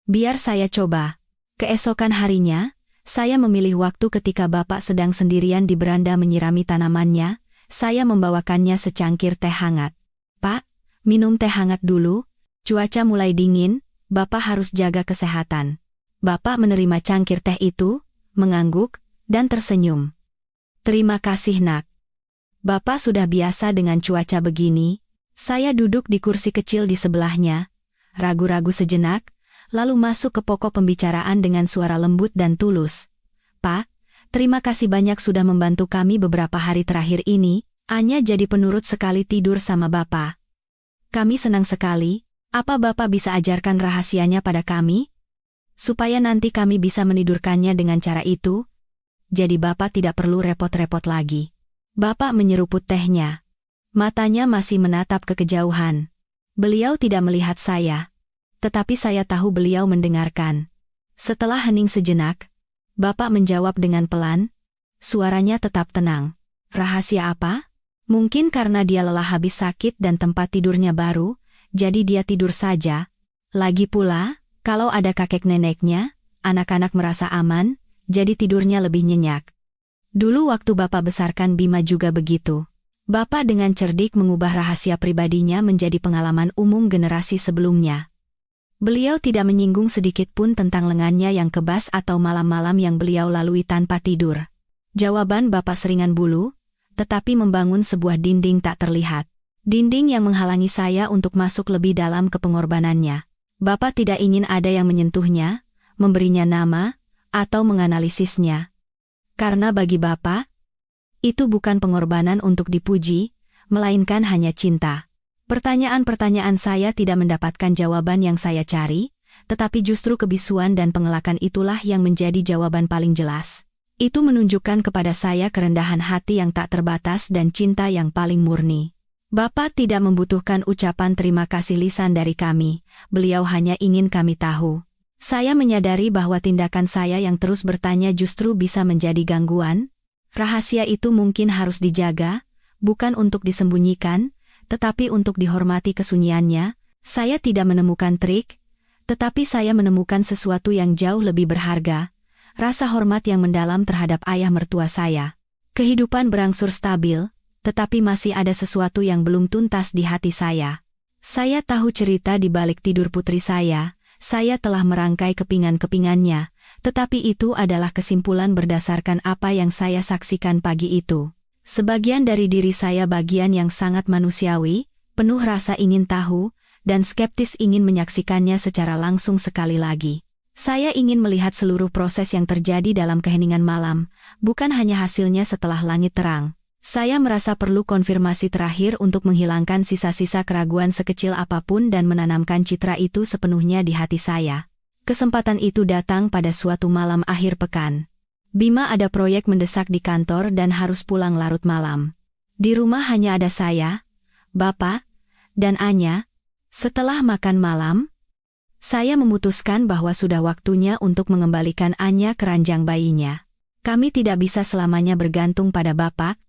[SPEAKER 1] Biar saya coba. Keesokan harinya, saya memilih waktu ketika Bapak sedang sendirian di beranda menyirami tanamannya. Saya membawakannya secangkir teh hangat. Pak, minum teh hangat dulu. Cuaca mulai dingin, Bapak harus jaga kesehatan. Bapak menerima cangkir teh itu, mengangguk, dan tersenyum. Terima kasih nak. Bapak sudah biasa dengan cuaca begini. Saya duduk di kursi kecil di sebelahnya, ragu-ragu sejenak, lalu masuk ke pokok pembicaraan dengan suara lembut dan tulus. Pak, terima kasih banyak sudah membantu kami beberapa hari terakhir ini. Anya jadi penurut sekali tidur sama Bapak. Kami senang sekali. Apa Bapak bisa ajarkan rahasianya pada kami? Supaya nanti kami bisa menidurkannya dengan cara itu. Jadi Bapak tidak perlu repot-repot lagi. Bapak menyeruput tehnya. Matanya masih menatap ke kejauhan. Beliau tidak melihat saya. Tetapi saya tahu beliau mendengarkan. Setelah hening sejenak, Bapak menjawab dengan pelan. Suaranya tetap tenang. Rahasia apa? Mungkin karena dia lelah habis sakit dan tempat tidurnya baru, jadi dia tidur saja. Lagi pula, kalau ada kakek neneknya, anak-anak merasa aman, jadi tidurnya lebih nyenyak. Dulu waktu Bapak besarkan Bima juga begitu. Bapak dengan cerdik mengubah rahasia pribadinya menjadi pengalaman umum generasi sebelumnya. Beliau tidak menyinggung sedikit pun tentang lengannya yang kebas atau malam-malam yang beliau lalui tanpa tidur. Jawaban Bapak seringan bulu, tetapi membangun sebuah dinding tak terlihat. Dinding yang menghalangi saya untuk masuk lebih dalam ke pengorbanannya. Bapak tidak ingin ada yang menyentuhnya, memberinya nama, atau menganalisisnya. Karena bagi Bapak, itu bukan pengorbanan untuk dipuji, melainkan hanya cinta. Pertanyaan-pertanyaan saya tidak mendapatkan jawaban yang saya cari, tetapi justru kebisuan dan pengelakan itulah yang menjadi jawaban paling jelas. Itu menunjukkan kepada saya kerendahan hati yang tak terbatas dan cinta yang paling murni. Bapak tidak membutuhkan ucapan terima kasih lisan dari kami, beliau hanya ingin kami tahu. Saya menyadari bahwa tindakan saya yang terus bertanya justru bisa menjadi gangguan. Rahasia itu mungkin harus dijaga, bukan untuk disembunyikan, tetapi untuk dihormati kesunyiannya. Saya tidak menemukan trik, tetapi saya menemukan sesuatu yang jauh lebih berharga, rasa hormat yang mendalam terhadap ayah mertua saya. Kehidupan berangsur stabil, tetapi masih ada sesuatu yang belum tuntas di hati saya. Saya tahu cerita di balik tidur putri saya telah merangkai kepingan-kepingannya, tetapi itu adalah kesimpulan berdasarkan apa yang saya saksikan pagi itu. Sebagian dari diri saya bagian yang sangat manusiawi, penuh rasa ingin tahu, dan skeptis ingin menyaksikannya secara langsung sekali lagi. Saya ingin melihat seluruh proses yang terjadi dalam keheningan malam, bukan hanya hasilnya setelah langit terang. Saya merasa perlu konfirmasi terakhir untuk menghilangkan sisa-sisa keraguan sekecil apapun dan menanamkan citra itu sepenuhnya di hati saya. Kesempatan itu datang pada suatu malam akhir pekan. Bima ada proyek mendesak di kantor dan harus pulang larut malam. Di rumah hanya ada saya, Bapak, dan Anya. Setelah makan malam, saya memutuskan bahwa sudah waktunya untuk mengembalikan Anya ke ranjang bayinya. Kami tidak bisa selamanya bergantung pada Bapak.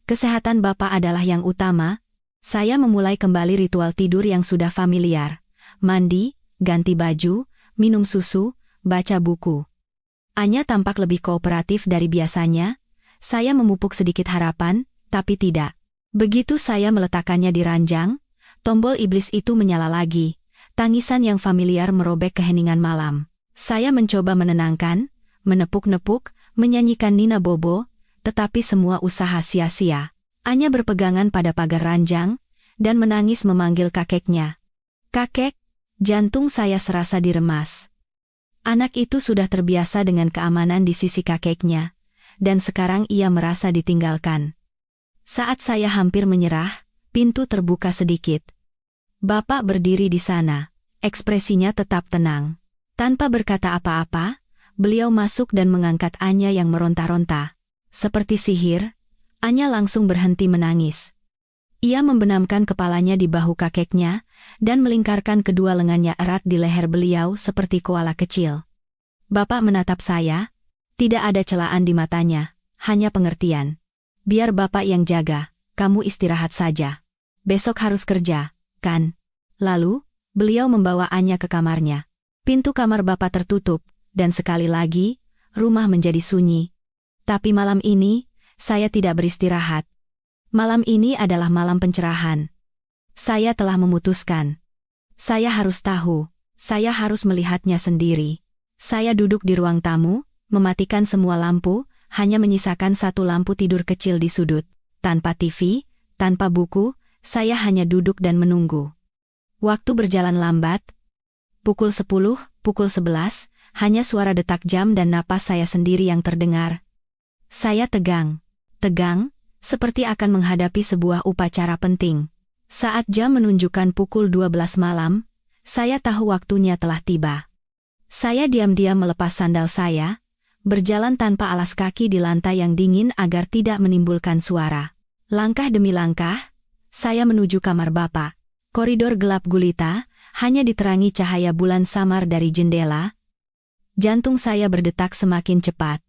[SPEAKER 1] Kesehatan Bapak adalah yang utama. Saya memulai kembali ritual tidur yang sudah familiar. Mandi, ganti baju, minum susu, baca buku. Anya tampak lebih kooperatif dari biasanya. Saya memupuk sedikit harapan, tapi tidak. Begitu saya meletakkannya di ranjang, tombol iblis itu menyala lagi. Tangisan yang familiar merobek keheningan malam. Saya mencoba menenangkan, menepuk-nepuk, menyanyikan Nina Bobo, tetapi semua usaha sia-sia. Anya berpegangan pada pagar ranjang, dan menangis memanggil kakeknya. "Kakek!" Jantung saya serasa diremas. Anak itu sudah terbiasa dengan keamanan di sisi kakeknya, dan sekarang ia merasa ditinggalkan. Saat saya hampir menyerah, pintu terbuka sedikit. Bapak berdiri di sana, ekspresinya tetap tenang. Tanpa berkata apa-apa, beliau masuk dan mengangkat Anya yang meronta-ronta. Seperti sihir, Anya langsung berhenti menangis. Ia membenamkan kepalanya di bahu kakeknya, dan melingkarkan kedua lengannya erat di leher beliau seperti koala kecil. Bapak menatap saya, tidak ada celaan di matanya, hanya pengertian. "Biar bapak yang jaga, kamu istirahat saja. Besok harus kerja, kan?" Lalu, beliau membawa Anya ke kamarnya. Pintu kamar bapak tertutup, dan sekali lagi, rumah menjadi sunyi. Tapi malam ini, saya tidak beristirahat. Malam ini adalah malam pencerahan. Saya telah memutuskan. Saya harus tahu, saya harus melihatnya sendiri. Saya duduk di ruang tamu, mematikan semua lampu, hanya menyisakan satu lampu tidur kecil di sudut. Tanpa TV, tanpa buku, saya hanya duduk dan menunggu. Waktu berjalan lambat. Pukul 10, pukul 11, hanya suara detak jam dan napas saya sendiri yang terdengar. Saya tegang, seperti akan menghadapi sebuah upacara penting. Saat jam menunjukkan pukul 12 malam, saya tahu waktunya telah tiba. Saya diam-diam melepas sandal saya, berjalan tanpa alas kaki di lantai yang dingin agar tidak menimbulkan suara. Langkah demi langkah, saya menuju kamar bapak. Koridor gelap gulita, hanya diterangi cahaya bulan samar dari jendela. Jantung saya berdetak semakin cepat.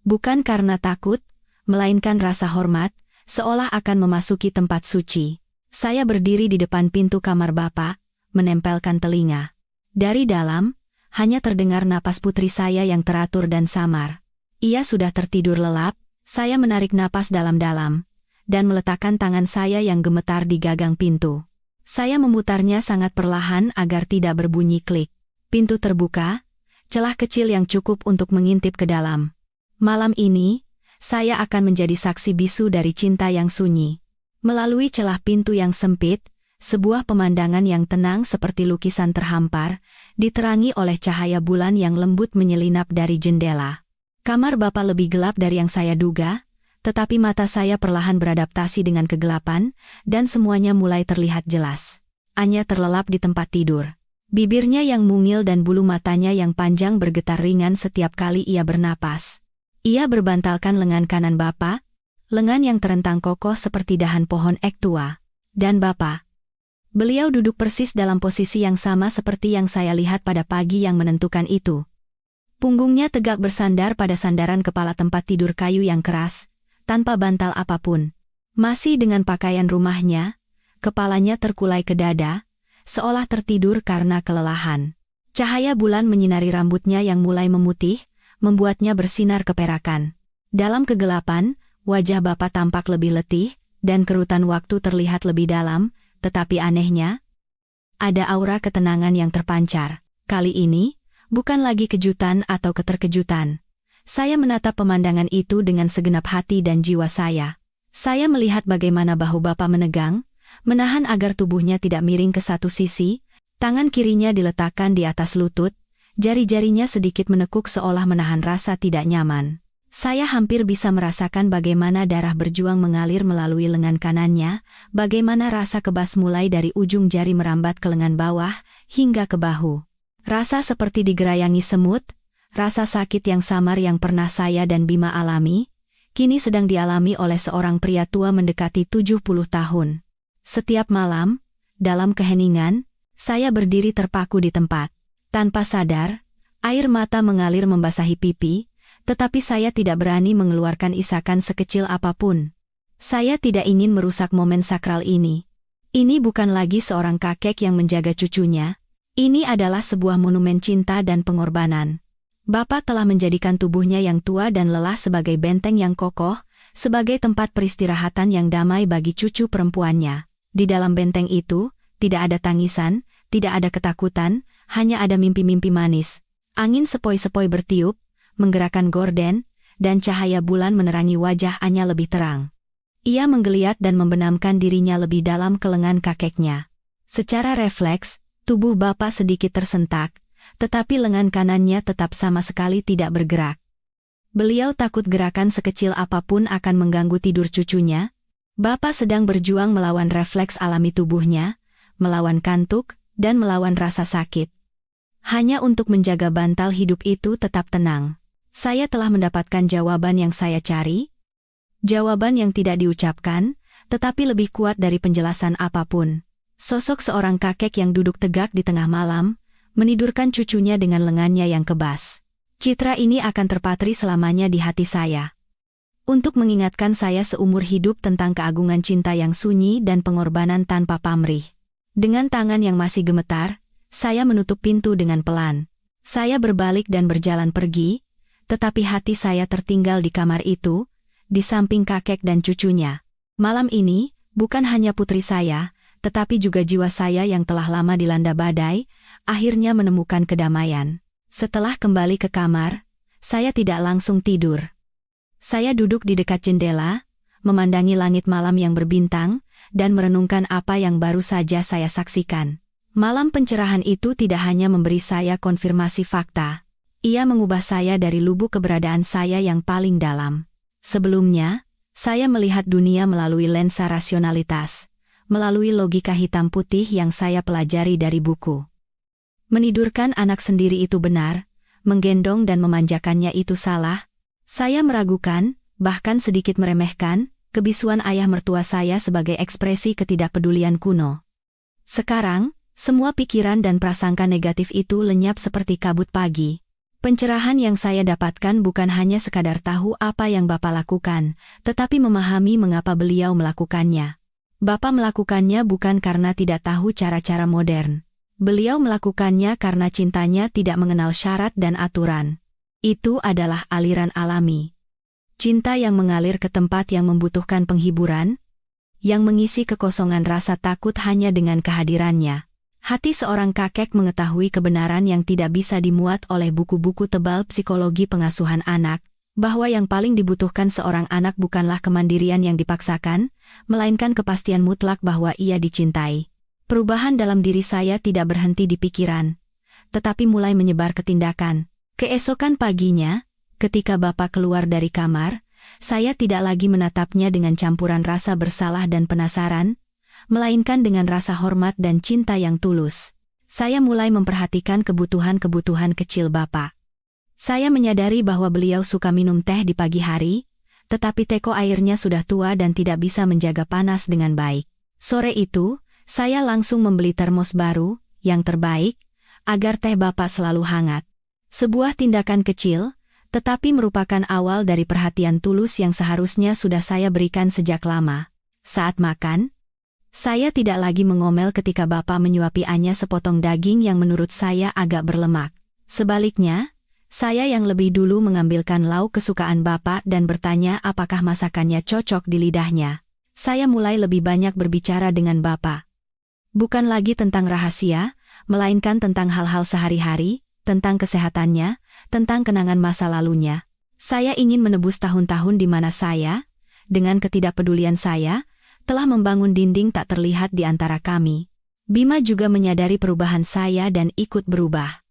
[SPEAKER 1] Bukan karena takut, melainkan rasa hormat, seolah akan memasuki tempat suci. Saya berdiri di depan pintu kamar bapak, menempelkan telinga. Dari dalam, hanya terdengar napas putri saya yang teratur dan samar. Ia sudah tertidur lelap, saya menarik napas dalam-dalam, dan meletakkan tangan saya yang gemetar di gagang pintu. Saya memutarnya sangat perlahan agar tidak berbunyi klik. Pintu terbuka, celah kecil yang cukup untuk mengintip ke dalam. Malam ini, saya akan menjadi saksi bisu dari cinta yang sunyi. Melalui celah pintu yang sempit, sebuah pemandangan yang tenang seperti lukisan terhampar, diterangi oleh cahaya bulan yang lembut menyelinap dari jendela. Kamar bapak lebih gelap dari yang saya duga, tetapi mata saya perlahan beradaptasi dengan kegelapan, dan semuanya mulai terlihat jelas. Anya terlelap di tempat tidur. Bibirnya yang mungil dan bulu matanya yang panjang bergetar ringan setiap kali ia bernapas. Ia berbantalkan lengan kanan bapak, lengan yang terentang kokoh seperti dahan pohon ek tua. Dan bapak. Beliau duduk persis dalam posisi yang sama seperti yang saya lihat pada pagi yang menentukan itu. Punggungnya tegak bersandar pada sandaran kepala tempat tidur kayu yang keras, tanpa bantal apapun. Masih dengan pakaian rumahnya, kepalanya terkulai ke dada, seolah tertidur karena kelelahan. Cahaya bulan menyinari rambutnya yang mulai memutih, membuatnya bersinar keperakan. Dalam kegelapan, wajah bapak tampak lebih letih, dan kerutan waktu terlihat lebih dalam, tetapi anehnya, ada aura ketenangan yang terpancar. Kali ini, bukan lagi kejutan atau keterkejutan. Saya menatap pemandangan itu dengan segenap hati dan jiwa saya. Saya melihat bagaimana bahu bapak menegang, menahan agar tubuhnya tidak miring ke satu sisi, tangan kirinya diletakkan di atas lutut, jari-jarinya sedikit menekuk seolah menahan rasa tidak nyaman. Saya hampir bisa merasakan bagaimana darah berjuang mengalir melalui lengan kanannya, bagaimana rasa kebas mulai dari ujung jari merambat ke lengan bawah, hingga ke bahu. Rasa seperti digerayangi semut, rasa sakit yang samar yang pernah saya dan Bima alami, kini sedang dialami oleh seorang pria tua mendekati 70 tahun. Setiap malam, dalam keheningan, saya berdiri terpaku di tempat. Tanpa sadar, air mata mengalir membasahi pipi, tetapi saya tidak berani mengeluarkan isakan sekecil apapun. Saya tidak ingin merusak momen sakral ini. Ini bukan lagi seorang kakek yang menjaga cucunya. Ini adalah sebuah monumen cinta dan pengorbanan. Bapak telah menjadikan tubuhnya yang tua dan lelah sebagai benteng yang kokoh, sebagai tempat peristirahatan yang damai bagi cucu perempuannya. Di dalam benteng itu, tidak ada tangisan, tidak ada ketakutan, hanya ada mimpi-mimpi manis. Angin sepoi-sepoi bertiup, menggerakkan gorden, dan cahaya bulan menerangi wajah Anya lebih terang. Ia menggeliat dan membenamkan dirinya lebih dalam ke lengan kakeknya. Secara refleks, tubuh Bapak sedikit tersentak, tetapi lengan kanannya tetap sama sekali tidak bergerak. Beliau takut gerakan sekecil apapun akan mengganggu tidur cucunya. Bapak sedang berjuang melawan refleks alami tubuhnya, melawan kantuk, dan melawan rasa sakit. Hanya untuk menjaga bantal hidup itu tetap tenang. Saya telah mendapatkan jawaban yang saya cari. Jawaban yang tidak diucapkan, tetapi lebih kuat dari penjelasan apapun. Sosok seorang kakek yang duduk tegak di tengah malam, menidurkan cucunya dengan lengannya yang kebas. Citra ini akan terpatri selamanya di hati saya. Untuk mengingatkan saya seumur hidup tentang keagungan cinta yang sunyi dan pengorbanan tanpa pamrih. Dengan tangan yang masih gemetar, saya menutup pintu dengan pelan. Saya berbalik dan berjalan pergi, tetapi hati saya tertinggal di kamar itu, di samping kakek dan cucunya. Malam ini, bukan hanya putri saya, tetapi juga jiwa saya yang telah lama dilanda badai, akhirnya menemukan kedamaian. Setelah kembali ke kamar, saya tidak langsung tidur. Saya duduk di dekat jendela, memandangi langit malam yang berbintang, dan merenungkan apa yang baru saja saya saksikan. Malam pencerahan itu tidak hanya memberi saya konfirmasi fakta. Ia mengubah saya dari lubuk keberadaan saya yang paling dalam. Sebelumnya, saya melihat dunia melalui lensa rasionalitas, melalui logika hitam putih yang saya pelajari dari buku. Menidurkan anak sendiri itu benar, menggendong dan memanjakannya itu salah. Saya meragukan, bahkan sedikit meremehkan, kebisuan ayah mertua saya sebagai ekspresi ketidakpedulian kuno. Sekarang, semua pikiran dan prasangka negatif itu lenyap seperti kabut pagi. Pencerahan yang saya dapatkan bukan hanya sekadar tahu apa yang Bapak lakukan, tetapi memahami mengapa beliau melakukannya. Bapak melakukannya bukan karena tidak tahu cara-cara modern. Beliau melakukannya karena cintanya tidak mengenal syarat dan aturan. Itu adalah aliran alami. Cinta yang mengalir ke tempat yang membutuhkan penghiburan, yang mengisi kekosongan rasa takut hanya dengan kehadirannya. Hati seorang kakek mengetahui kebenaran yang tidak bisa dimuat oleh buku-buku tebal psikologi pengasuhan anak, bahwa yang paling dibutuhkan seorang anak bukanlah kemandirian yang dipaksakan, melainkan kepastian mutlak bahwa ia dicintai. Perubahan dalam diri saya tidak berhenti di pikiran, tetapi mulai menyebar ke tindakan. Keesokan paginya, ketika Bapak keluar dari kamar, saya tidak lagi menatapnya dengan campuran rasa bersalah dan penasaran, melainkan dengan rasa hormat dan cinta yang tulus. Saya mulai memperhatikan kebutuhan-kebutuhan kecil Bapak. Saya menyadari bahwa beliau suka minum teh di pagi hari, tetapi teko airnya sudah tua dan tidak bisa menjaga panas dengan baik. Sore itu, saya langsung membeli termos baru, yang terbaik, agar teh Bapak selalu hangat. Sebuah tindakan kecil, tetapi merupakan awal dari perhatian tulus yang seharusnya sudah saya berikan sejak lama. Saat makan, saya tidak lagi mengomel ketika Bapak menyuapi Anya sepotong daging yang menurut saya agak berlemak. Sebaliknya, saya yang lebih dulu mengambilkan lauk kesukaan Bapak dan bertanya apakah masakannya cocok di lidahnya. Saya mulai lebih banyak berbicara dengan Bapak. Bukan lagi tentang rahasia, melainkan tentang hal-hal sehari-hari, tentang kesehatannya, tentang kenangan masa lalunya. Saya ingin menebus tahun-tahun di mana saya, dengan ketidakpedulian saya, telah membangun dinding tak terlihat di antara kami. Bima juga menyadari perubahan saya dan ikut berubah.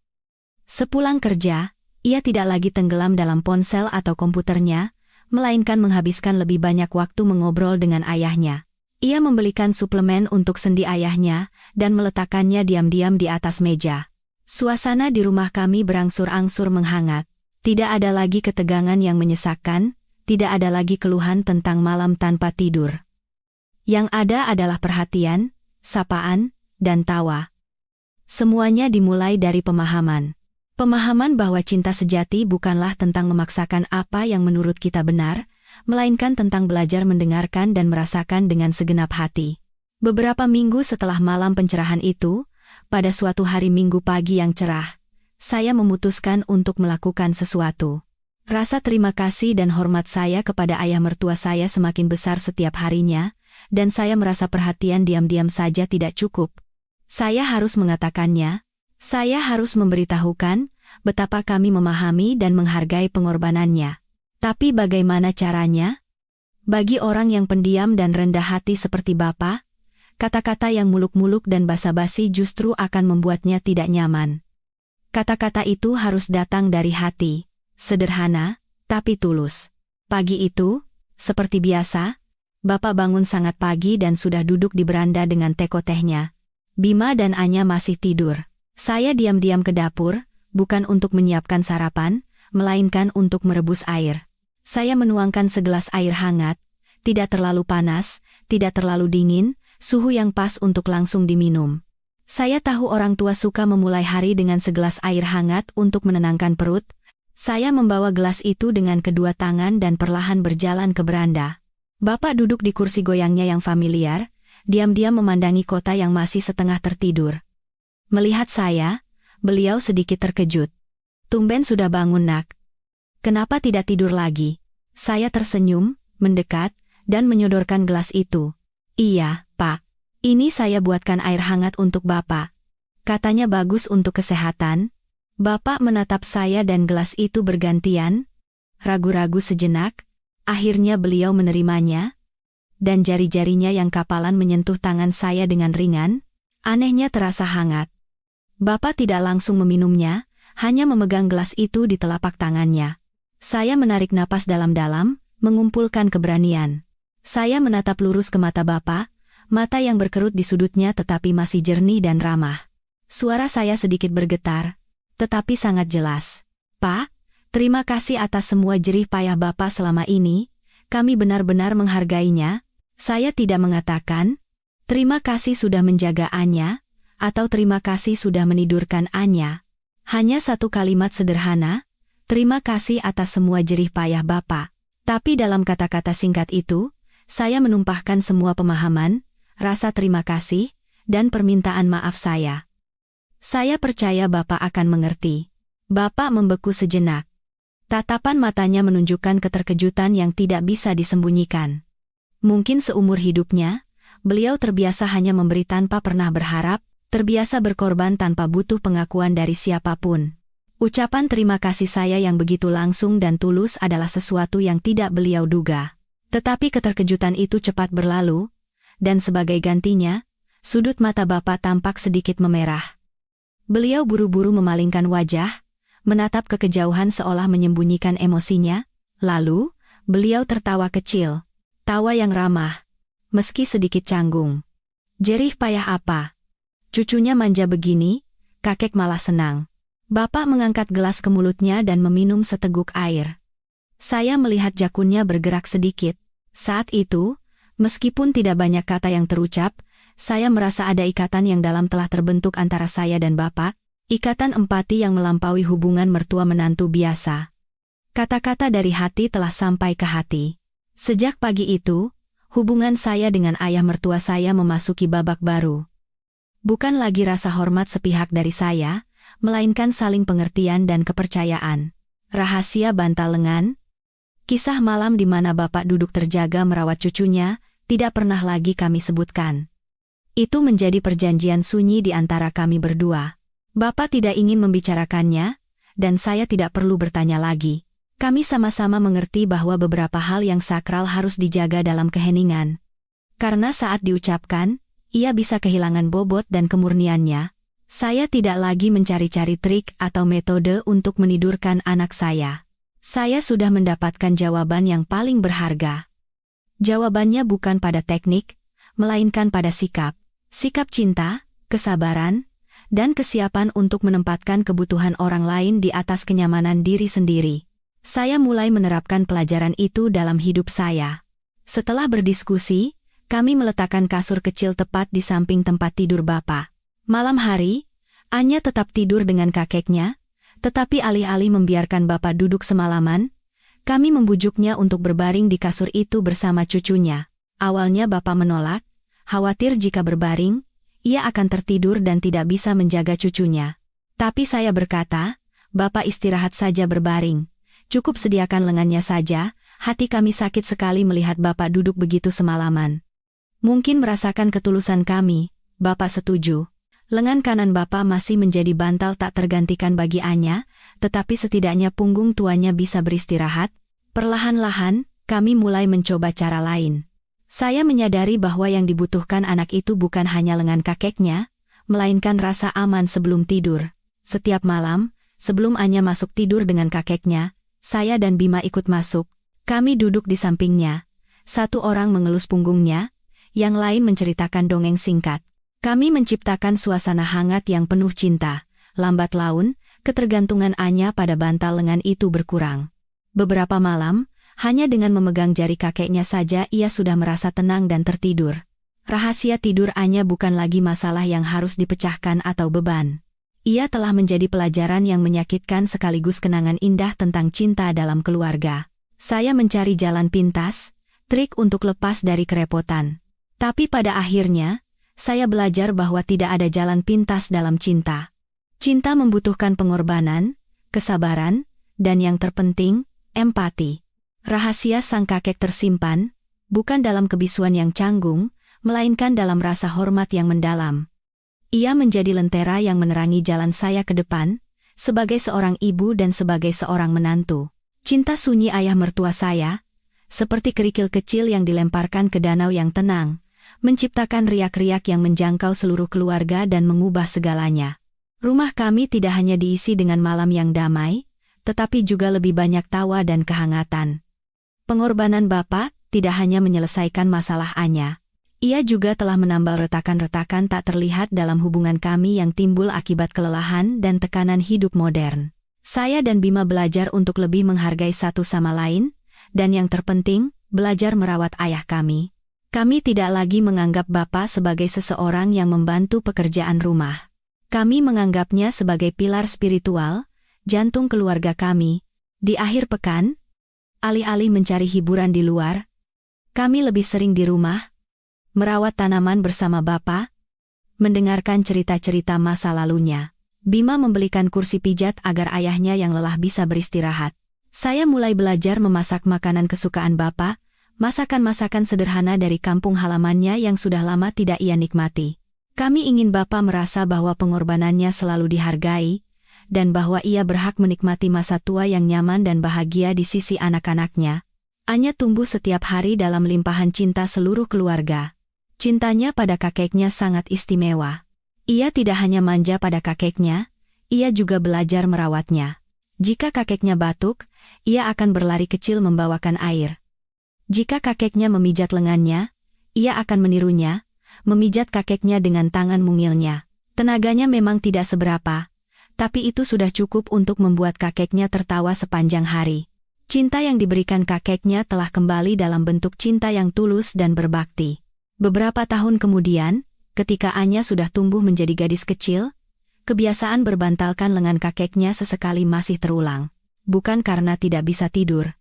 [SPEAKER 1] Sepulang kerja, ia tidak lagi tenggelam dalam ponsel atau komputernya, melainkan menghabiskan lebih banyak waktu mengobrol dengan ayahnya. Ia membelikan suplemen untuk sendi ayahnya, dan meletakkannya diam-diam di atas meja. Suasana di rumah kami berangsur-angsur menghangat. Tidak ada lagi ketegangan yang menyesakkan, tidak ada lagi keluhan tentang malam tanpa tidur. Yang ada adalah perhatian, sapaan, dan tawa. Semuanya dimulai dari pemahaman. Pemahaman bahwa cinta sejati bukanlah tentang memaksakan apa yang menurut kita benar, melainkan tentang belajar mendengarkan dan merasakan dengan segenap hati. Beberapa minggu setelah malam pencerahan itu, pada suatu hari Minggu pagi yang cerah, saya memutuskan untuk melakukan sesuatu. Rasa terima kasih dan hormat saya kepada ayah mertua saya semakin besar setiap harinya, dan saya merasa perhatian diam-diam saja tidak cukup. Saya harus mengatakannya. Saya harus memberitahukan betapa kami memahami dan menghargai pengorbanannya. Tapi bagaimana caranya? Bagi orang yang pendiam dan rendah hati seperti Bapak, kata-kata yang muluk-muluk dan basa-basi justru akan membuatnya tidak nyaman. Kata-kata itu harus datang dari hati, sederhana, tapi tulus. Pagi itu, seperti biasa, Bapak bangun sangat pagi dan sudah duduk di beranda dengan teko tehnya. Bima dan Anya masih tidur. Saya diam-diam ke dapur, bukan untuk menyiapkan sarapan, melainkan untuk merebus air. Saya menuangkan segelas air hangat, tidak terlalu panas, tidak terlalu dingin, suhu yang pas untuk langsung diminum. Saya tahu orang tua suka memulai hari dengan segelas air hangat untuk menenangkan perut. Saya membawa gelas itu dengan kedua tangan dan perlahan berjalan ke beranda. Bapak duduk di kursi goyangnya yang familiar, diam-diam memandangi kota yang masih setengah tertidur. Melihat saya, beliau sedikit terkejut. "Tumben sudah bangun, Nak. Kenapa tidak tidur lagi?" Saya tersenyum, mendekat, dan menyodorkan gelas itu. "Iya, Pak. Ini saya buatkan air hangat untuk Bapak. Katanya bagus untuk kesehatan." Bapak menatap saya dan gelas itu bergantian. Ragu-ragu sejenak, akhirnya beliau menerimanya, dan jari-jarinya yang kapalan menyentuh tangan saya dengan ringan, anehnya terasa hangat. Bapak tidak langsung meminumnya, hanya memegang gelas itu di telapak tangannya. Saya menarik napas dalam-dalam, mengumpulkan keberanian. Saya menatap lurus ke mata Bapak, mata yang berkerut di sudutnya tetapi masih jernih dan ramah. Suara saya sedikit bergetar, tetapi sangat jelas. "Pak, terima kasih atas semua jerih payah Bapak selama ini, kami benar-benar menghargainya." Saya tidak mengatakan, "Terima kasih sudah menjaga Anya," atau "Terima kasih sudah menidurkan Anya." Hanya satu kalimat sederhana, "Terima kasih atas semua jerih payah Bapak." Tapi dalam kata-kata singkat itu, saya menumpahkan semua pemahaman, rasa terima kasih, dan permintaan maaf saya. Saya percaya Bapak akan mengerti. Bapak membeku sejenak. Tatapan matanya menunjukkan keterkejutan yang tidak bisa disembunyikan. Mungkin seumur hidupnya, beliau terbiasa hanya memberi tanpa pernah berharap, terbiasa berkorban tanpa butuh pengakuan dari siapapun. Ucapan terima kasih saya yang begitu langsung dan tulus adalah sesuatu yang tidak beliau duga. Tetapi keterkejutan itu cepat berlalu, dan sebagai gantinya, sudut mata Bapak tampak sedikit memerah. Beliau buru-buru memalingkan wajah, menatap ke kejauhan seolah menyembunyikan emosinya, lalu, beliau tertawa kecil. Tawa yang ramah, meski sedikit canggung. "Jerih payah apa? Cucunya manja begini, kakek malah senang." Bapak mengangkat gelas ke mulutnya dan meminum seteguk air. Saya melihat jakunnya bergerak sedikit. Saat itu, meskipun tidak banyak kata yang terucap, saya merasa ada ikatan yang dalam telah terbentuk antara saya dan Bapak, ikatan empati yang melampaui hubungan mertua-menantu biasa. Kata-kata dari hati telah sampai ke hati. Sejak pagi itu, hubungan saya dengan ayah mertua saya memasuki babak baru. Bukan lagi rasa hormat sepihak dari saya, melainkan saling pengertian dan kepercayaan. Rahasia bantal lengan, kisah malam di mana Bapak duduk terjaga merawat cucunya, tidak pernah lagi kami sebutkan. Itu menjadi perjanjian sunyi di antara kami berdua. Bapak tidak ingin membicarakannya, dan saya tidak perlu bertanya lagi. Kami sama-sama mengerti bahwa beberapa hal yang sakral harus dijaga dalam keheningan. Karena saat diucapkan, ia bisa kehilangan bobot dan kemurniannya. Saya tidak lagi mencari-cari trik atau metode untuk menidurkan anak saya. Saya sudah mendapatkan jawaban yang paling berharga. Jawabannya bukan pada teknik, melainkan pada sikap. Sikap cinta, kesabaran, dan kesiapan untuk menempatkan kebutuhan orang lain di atas kenyamanan diri sendiri. Saya mulai menerapkan pelajaran itu dalam hidup saya. Setelah berdiskusi, kami meletakkan kasur kecil tepat di samping tempat tidur Bapak. Malam hari, Anya tetap tidur dengan kakeknya, tetapi alih-alih membiarkan Bapak duduk semalaman, kami membujuknya untuk berbaring di kasur itu bersama cucunya. Awalnya Bapak menolak, khawatir jika berbaring, ia akan tertidur dan tidak bisa menjaga cucunya. Tapi saya berkata, "Bapak istirahat saja berbaring. Cukup sediakan lengannya saja." Hati kami sakit sekali melihat Bapak duduk begitu semalaman. Mungkin merasakan ketulusan kami, Bapak setuju. Lengan kanan Bapak masih menjadi bantal tak tergantikan bagi Anya, tetapi setidaknya punggung tuanya bisa beristirahat. Perlahan-lahan, kami mulai mencoba cara lain. Saya menyadari bahwa yang dibutuhkan anak itu bukan hanya lengan kakeknya, melainkan rasa aman sebelum tidur. Setiap malam, sebelum Anya masuk tidur dengan kakeknya, saya dan Bima ikut masuk. Kami duduk di sampingnya. Satu orang mengelus punggungnya, yang lain menceritakan dongeng singkat. Kami menciptakan suasana hangat yang penuh cinta. Lambat laun, ketergantungan Anya pada bantal lengan itu berkurang. Beberapa malam, hanya dengan memegang jari kakeknya saja ia sudah merasa tenang dan tertidur. Rahasia tidur Anya bukan lagi masalah yang harus dipecahkan atau beban. Ia telah menjadi pelajaran yang menyakitkan sekaligus kenangan indah tentang cinta dalam keluarga. Saya mencari jalan pintas, trik untuk lepas dari kerepotan. Tapi pada akhirnya, saya belajar bahwa tidak ada jalan pintas dalam cinta. Cinta membutuhkan pengorbanan, kesabaran, dan yang terpenting, empati. Rahasia sang kakek tersimpan, bukan dalam kebisuan yang canggung, melainkan dalam rasa hormat yang mendalam. Ia menjadi lentera yang menerangi jalan saya ke depan, sebagai seorang ibu dan sebagai seorang menantu. Cinta sunyi ayah mertua saya, seperti kerikil kecil yang dilemparkan ke danau yang tenang, menciptakan riak-riak yang menjangkau seluruh keluarga dan mengubah segalanya. Rumah kami tidak hanya diisi dengan malam yang damai, tetapi juga lebih banyak tawa dan kehangatan. Pengorbanan Bapak tidak hanya menyelesaikan masalah Anya. Ia juga telah menambal retakan-retakan tak terlihat dalam hubungan kami yang timbul akibat kelelahan dan tekanan hidup modern. Saya dan Bima belajar untuk lebih menghargai satu sama lain, dan yang terpenting, belajar merawat ayah kami. Kami tidak lagi menganggap Bapak sebagai seseorang yang membantu pekerjaan rumah. Kami menganggapnya sebagai pilar spiritual, jantung keluarga kami. Di akhir pekan, alih-alih mencari hiburan di luar, kami lebih sering di rumah, merawat tanaman bersama Bapak, mendengarkan cerita-cerita masa lalunya. Bima membelikan kursi pijat agar ayahnya yang lelah bisa beristirahat. Saya mulai belajar memasak makanan kesukaan Bapak, masakan-masakan sederhana dari kampung halamannya yang sudah lama tidak ia nikmati. Kami ingin Bapak merasa bahwa pengorbanannya selalu dihargai, dan bahwa ia berhak menikmati masa tua yang nyaman dan bahagia di sisi anak-anaknya. Anya tumbuh setiap hari dalam limpahan cinta seluruh keluarga. Cintanya pada kakeknya sangat istimewa. Ia tidak hanya manja pada kakeknya, ia juga belajar merawatnya. Jika kakeknya batuk, ia akan berlari kecil membawakan air. Jika kakeknya memijat lengannya, ia akan menirunya, memijat kakeknya dengan tangan mungilnya. Tenaganya memang tidak seberapa, tapi itu sudah cukup untuk membuat kakeknya tertawa sepanjang hari. Cinta yang diberikan kakeknya telah kembali dalam bentuk cinta yang tulus dan berbakti. Beberapa tahun kemudian, ketika Anya sudah tumbuh menjadi gadis kecil, kebiasaan berbantalkan lengan kakeknya sesekali masih terulang. Bukan karena tidak bisa tidur,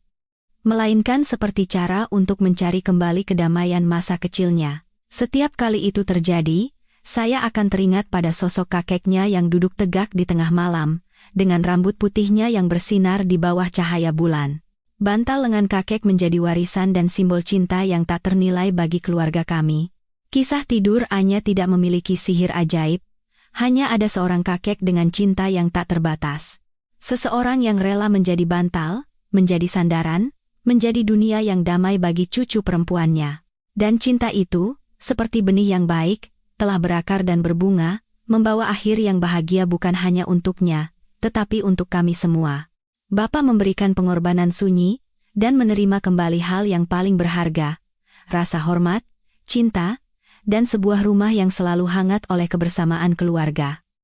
[SPEAKER 1] melainkan seperti cara untuk mencari kembali kedamaian masa kecilnya. Setiap kali itu terjadi, saya akan teringat pada sosok kakeknya yang duduk tegak di tengah malam, dengan rambut putihnya yang bersinar di bawah cahaya bulan. Bantal lengan kakek menjadi warisan dan simbol cinta yang tak ternilai bagi keluarga kami. Kisah tidur Anya tidak memiliki sihir ajaib, hanya ada seorang kakek dengan cinta yang tak terbatas. Seseorang yang rela menjadi bantal, menjadi sandaran, menjadi dunia yang damai bagi cucu perempuannya. Dan cinta itu, seperti benih yang baik, telah berakar dan berbunga, membawa akhir yang bahagia bukan hanya untuknya, tetapi untuk kami semua. Bapa memberikan pengorbanan sunyi, dan menerima kembali hal yang paling berharga, rasa hormat, cinta, dan sebuah rumah yang selalu hangat oleh kebersamaan keluarga.